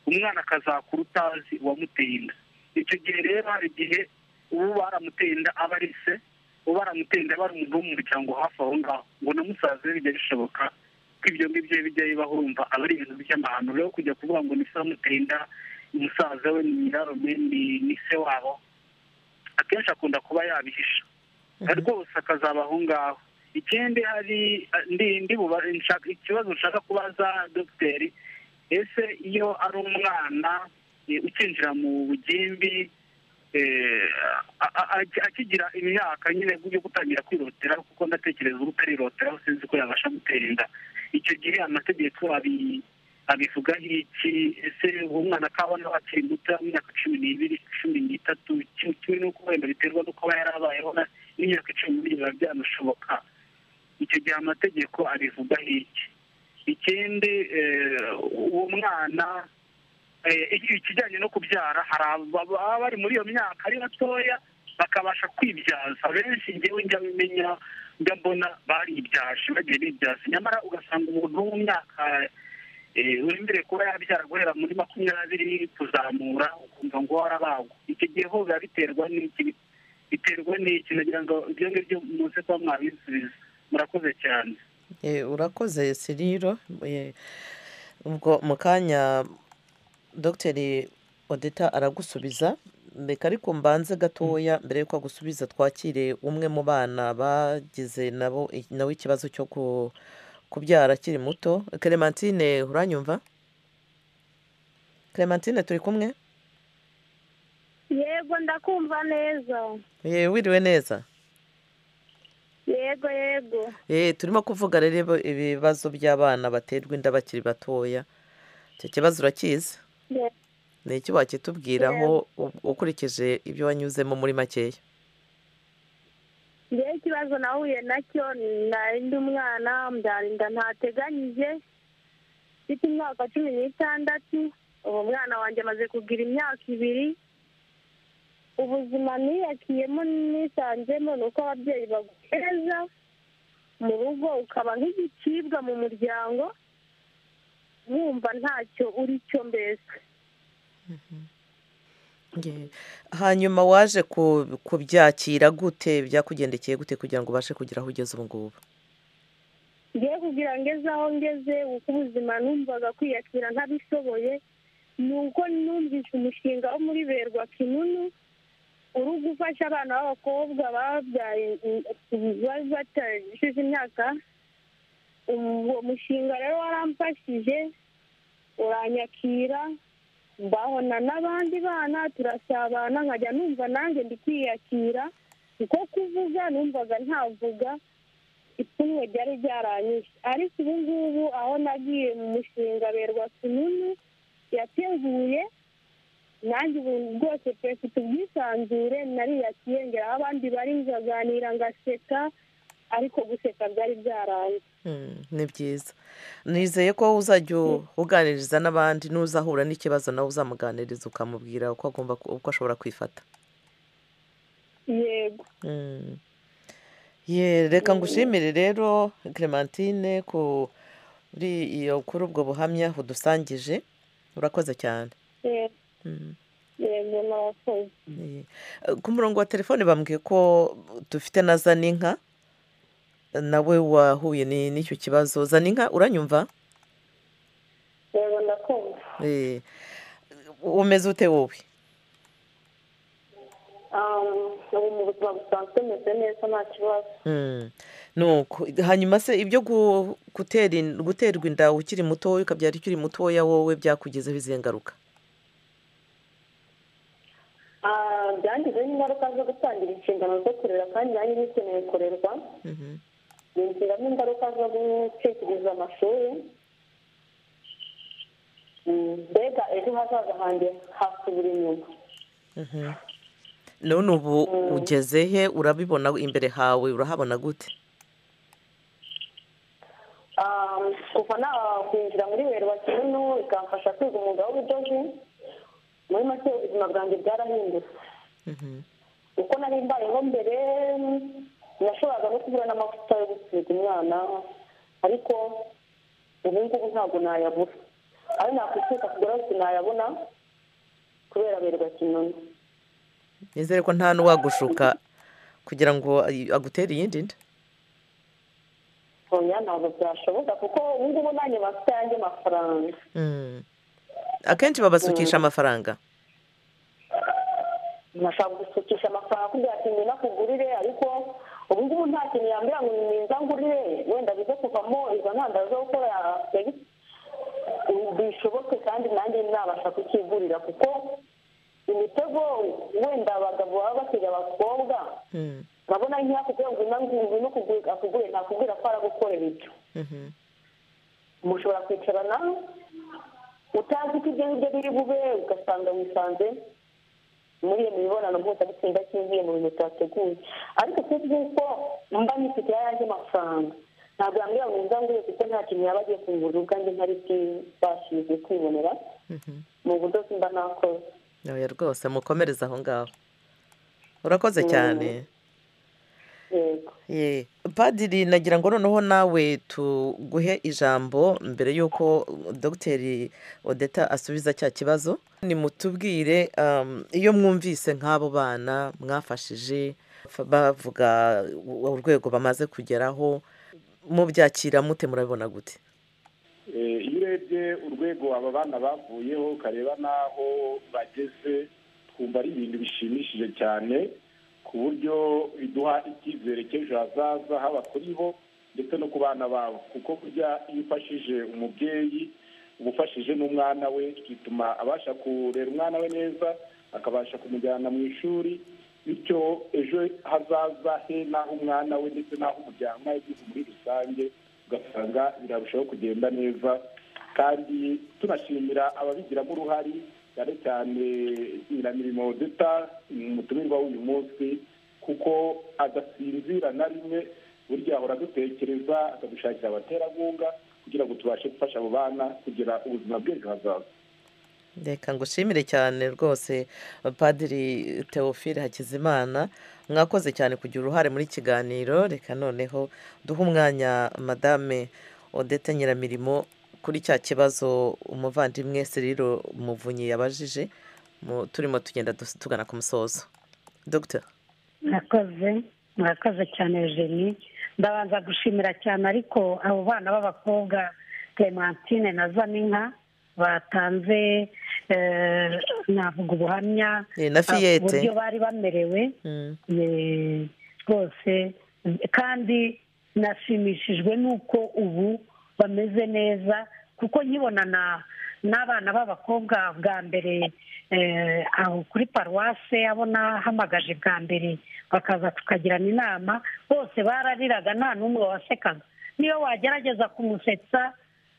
J: umwana akazakura utazi uwamuteye inda. Icyo gihe rero hari igihe ubu baramuteye inda aba ari se, ubu baramuteye inda aba ari umuntu wo mu muryango hafi aho ngaho, ngo na musaza we bijya bishoboka ko ibyo ngibyo bijya bibaho, urumva aba ari ibintu by'amahano. Rero kujya kuvuga ngo ni se wamuteye inda, umusaza we ni nyirarume, ni se wabo, akenshi akunda kuba yabihisha, rwose akazaba aho ngaho. Ikindi hari ikibazo nshaka kubaza dogiteri, ese iyo ari umwana ukinjira mu bugimbi akigira imyaka nyine yo gutangira kwirotera, kuko ndatekereza uba utariroteraho sinzi ko yabasha gutera inda, icyo gihe amategeko abivugaho iki? Ese uwo mwana akabona akiri muto, imyaka 12, 13, kimwe n'uko wenda biterwa n'uko aba yarabayeho n'imyaka 10 biba byanashoboka, icyo gihe amategeko abivugaho iki? Ikindi uwo mwana ikijyanye no kubyara, hari ababa bari muri iyo myaka ari batoya bakabasha kwibyaza, benshi ngewe njya bimenya, njya mbona baribyaje, bagiye bibyaza, nyamara ugasanga umuntu wo mu myaka w'imbere kuba yabyara guhera muri 20 kuzamura, ukumva ngo warabagwa. Icyo gihe ho biba biterwa n'iki? Biterwa n'iki? Nagira ngo ibyo ngibyo muze kuba mwabisubiza. Murakoze cyane.
A: Urakoze Siriro. Ubwo mu kanya Dr Odette aragusubiza, reka ariko mbanze gatoya mbere yuko agusubiza twakire umwe mu bana bagize nawe ikibazo cyo kubyara akiri muto. Clementine, uranyumva? Clementine, turi kumwe?
I: Yego, ndakumva neza.
A: Wiriwe neza?
I: Yego yego.
A: Turimo kuvuga rero ibibazo by'abana baterwa inda bakiri batoya. Icyo kibazo urakizi? Ni iki wakitubwiraho ukurikije ibyo wanyuzemo muri makeya?
I: Ngewe ikibazo nahuye nacyo, ndi umwana mbyara inda ntateganyije, mfite imyaka 16. uwo mwana wanjye amaze kugira imyaka 2. ubuzima niyakiyemo nisanzemo ni uko ababyeyi baguhereza mu rugo, ukaba nk'igicibwa mu muryango, wumva ntacyo uri cyo mbese.
A: Hanyuma waje kubyakira gute? Byakugendekeye gute kugira ngo ubashe kugira aho ugeze ubu ngubu?
I: Ngiye kugira ngeze aho ngeze, uko ubuzima numvaga kwiyakira ntabishoboye, ni uko numvise umushinga wo muri Berwa Kinunu uri gufasha abana b'abakobwa babyaye bari batajije imyaka. Uwo mushinga rero waramfashije uranyakira, mbahona n'abandi bana turasabana, nkajya numva nanjye ndi kwiyakira, kuko kuvuga numvaga ntavuga, ipfunwe ryari ryaranyishe. Ariko ubu ngubu aho nagiye mu mushinga Berwa Sununu yateguye, nanjye ubu rwose mfite ubwisanzure, nariyakiye ngera aho abandi bari ngaganira ngaseka, ariko guseka byari byaranze.
A: Ni byiza. Nizeye ko uzajya uganiriza n'abandi, n'uzahura n'ikibazo nawe uzamuganiriza ukamubwira uko ashobora kwifata.
I: Yego.
A: Reka ngushimire rero Clementine kuri ubwo buhamya udusangije. Urakoze cyane.
I: Yego murakoze.
A: Ku murongo wa telefone bambwiye ko dufite na Zaninka, nawe wahuye n'icyo kibazo. Zaninka, uranyumva?
I: Yego ndakumva.
A: Umeze ute wowe?
I: Mu buzima busanzwe meze neza nta kibazo.
A: Nuko hanyuma se ibyo guterwa inda ukiri mutoya ukabyara ukiri mutoya, wowe byakugizeho izihe ngaruka?
I: Byangizeho ingaruka zo gutangira inshingano zo kurera, kandi nanjye nikeneye kurerwa. Bingiramo ingaruka zo gutekereza amashuri. Mbega ejo hazaza hanjye hasubira inyuma.
A: None ubu ugeze he? Urabibona imbere hawe, urahabona gute?
I: Kuva nakwinjira muri Berwa Sununu ikamfasha kwiga umwuga w'ubudozi, muri make ubuzima bwanjye bwarahindutse. Uko nari mbayeho mbere nashoboraga no kubura n'amavuta yo gusiga umwana, ariko ubu ngubu ntabwo nayabura. Aho nakwiteka kugura hose nayabona kubera Berwa Sununu.
A: Nizere ko nta n'uwagushuka kugira ngo agutere iyindi nda.
I: Oya, ntabwo byashoboka kuko ubu ngubu nanjye bafite yanjye amafaranga.
A: Akenshi babasukisha amafaranga.
I: Nashaka gusukisha amafaranga kugira ati ngwino akugurire, ariko ubu ngubu nta kintu yambwira ngo ninza ngurire, wenda bize kuvamo izo ntandaro zo gukora bishoboke, kandi nanjye nabasha kukigurira, kuko imitego wenda abagabo baba basiga abakobwa, urabona nk'iyakubwira ngo ngwino akugure, ntakubwira ko aragukorera ibyo. Mushobora kwicarana utazi ko ibyo ngibyo biri bube, ugasanga wisanze muri iyo mibonano mpuzabitsina idakingiye mu bintu utateguye. Ariko kuko mba nifite yanjye amafaranga, ntabwo yambwira ngo nza ngure, kuko nta kintu yaba agiye kungurira ubwanjye ntari bwibashije kwibonera mu budozi mba nakoze.
A: Oya rwose mukomereze aho ngaho. Urakoze cyane. Padiri, nagira ngo noneho nawe tuguhe ijambo mbere y'uko Dogiteri Odeta asubiza cya kibazo. Nimutubwire iyo mwumvise nk'abo bana mwafashije bavuga urwego bamaze kugeraho, mubyakira mute, murabibona gute?
G: Iyo urebye urwego aba bana bavuyeho ukareba n'aho bageze, twumva ari ibintu bishimishije cyane, ku buryo biduha icyizere cy'ejo hazaza, haba kuri bo ndetse no ku bana babo. Kuko kurya iyo ufashije umubyeyi uba ufashije n'umwana we, bituma abasha kurera umwana we neza, akabasha kumujyana mu ishuri, bityo ejo hazaza he n'aho umwana we ndetse n'aho umuryango w'igihugu muri rusange ugasanga birarushaho kugenda neza. Kandi tunashimira ababigiramo uruhare, cyane cyane Nyiramirimo Odeta, umutumirwa w'uyu munsi, kuko adasinzira na rimwe, burya ahora adutekereza, akadushakira abaterankunga kugira ngo tubashe gufasha abo bana kugira ubuzima bw'ejo hazaza.
A: Reka ngushimire cyane rwose Padiri Theophile Hakizimana, mwakoze cyane kugira uruhare muri kiganiro. Reka noneho duhe umwanya Madame Odeta Nyiramirimo kuri cya kibazo umuvandimwe Cyril Muvunyi yabajije, turimo tugenda tugana ku musozo. Dr.
E: murakoze cyane Eugenie. Ndabanza gushimira cyane ariko abo bana b'abakobwa Clementine na Zaninka batanze navuga ubuhamya
A: na Fiyete
E: uburyo bari bamerewe rwose, kandi nashimishijwe n'uko ubu bameze neza, kuko nkibonana n'abana b'abakobwa bwa mbere aho kuri paruwase, abo nahamagaje bwa mbere bakaza tukagirana inama, bose barariraga nta n'umwe wasekaga, niyo wagerageza kumusetsa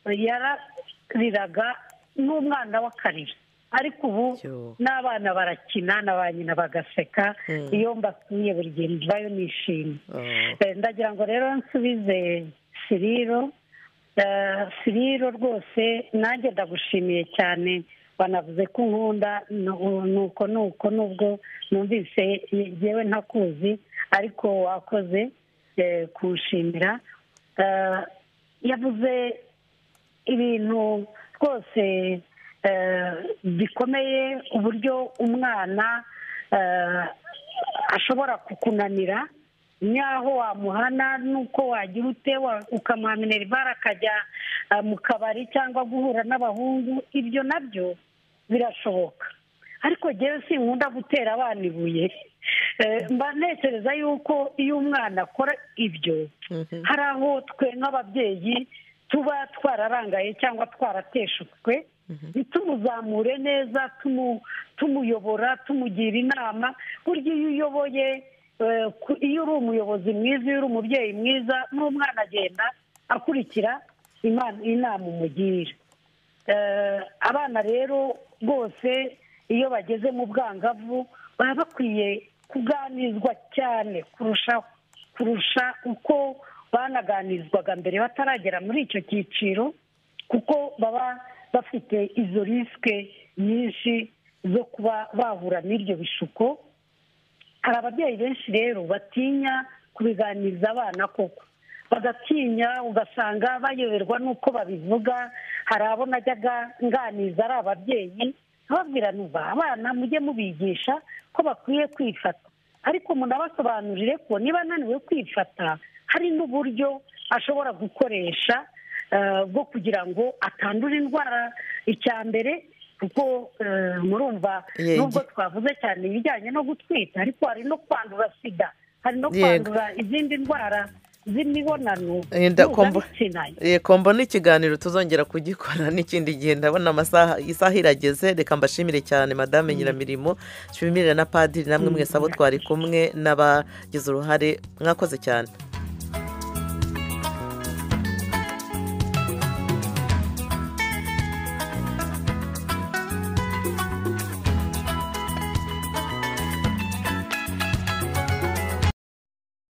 E: yarariraga n'umwana w'akarira. Ariko ubu n'abana barakina na ba nyina bagaseka, iyo mbasuye buri gihe mvayo nishimye. Ndagira ngo rero nsubize Siriro rwose nanjye ndagushimiye cyane, banavuze ko nkunda, nuko nubwo numvise yewe ntakuzi ariko wakoze kuwushimira. Yavuze ibintu rwose bikomeye, uburyo umwana ashobora kukunanira, n'aho wamuhana n'uko wagira ute, ukamuha minerivare akajya mu kabari cyangwa guhura n'abahungu, ibyo nabyo birashoboka. Ariko njyewe sinkunda gutera abana ibuye, mba ntekereza yuko iyo umwana akora ibyo, hari aho twe nk'ababyeyi tuba twararangaye cyangwa twarateshutwe, ntitumuzamure neza, tumuyobora, tumugira inama. Burya iyo uyoboye, iyo uri umuyobozi mwiza, iyo uri umubyeyi mwiza, n'umwana agenda akurikira inama umugira. Abana rero rwose iyo bageze mu bwangavu baba bakwiye kuganizwa cyane kurusha uko banaganizwaga mbere bataragera muri icyo cyiciro, kuko baba bafite izo risike nyinshi zo kuba bahura n'ibyo bishuko. Hari ababyeyi benshi rero batinya kubiganiriza abana, koko bagatinya, ugasanga bayoberwa n'uko babivuga. hari abo najyaga nganiza ari ababyeyi nkababwira nuba abana mujye mubigisha ko bakwiye kwifata, ariko munabasobanurire ko niba ananiwe kwifata hari n'uburyo ashobora gukoresha bwo kugira ngo atandure indwara. Icya mbere kuko murumva nubwo twavuze cyane ibijyanye no gutwita, ariko hari no kwandura sida, hari no kwandura izindi ndwara z'imibonano mpuzabitsina.
A: Kombo n'ikiganiro tuzongera kugikora n'ikindi gihe, ndabona isaha irageze. Reka mbashimire cyane Madame Nyiramirimo, nshimire na Padiri, namwe mwese abo twari kumwe n'abagize uruhare, mwakoze cyane.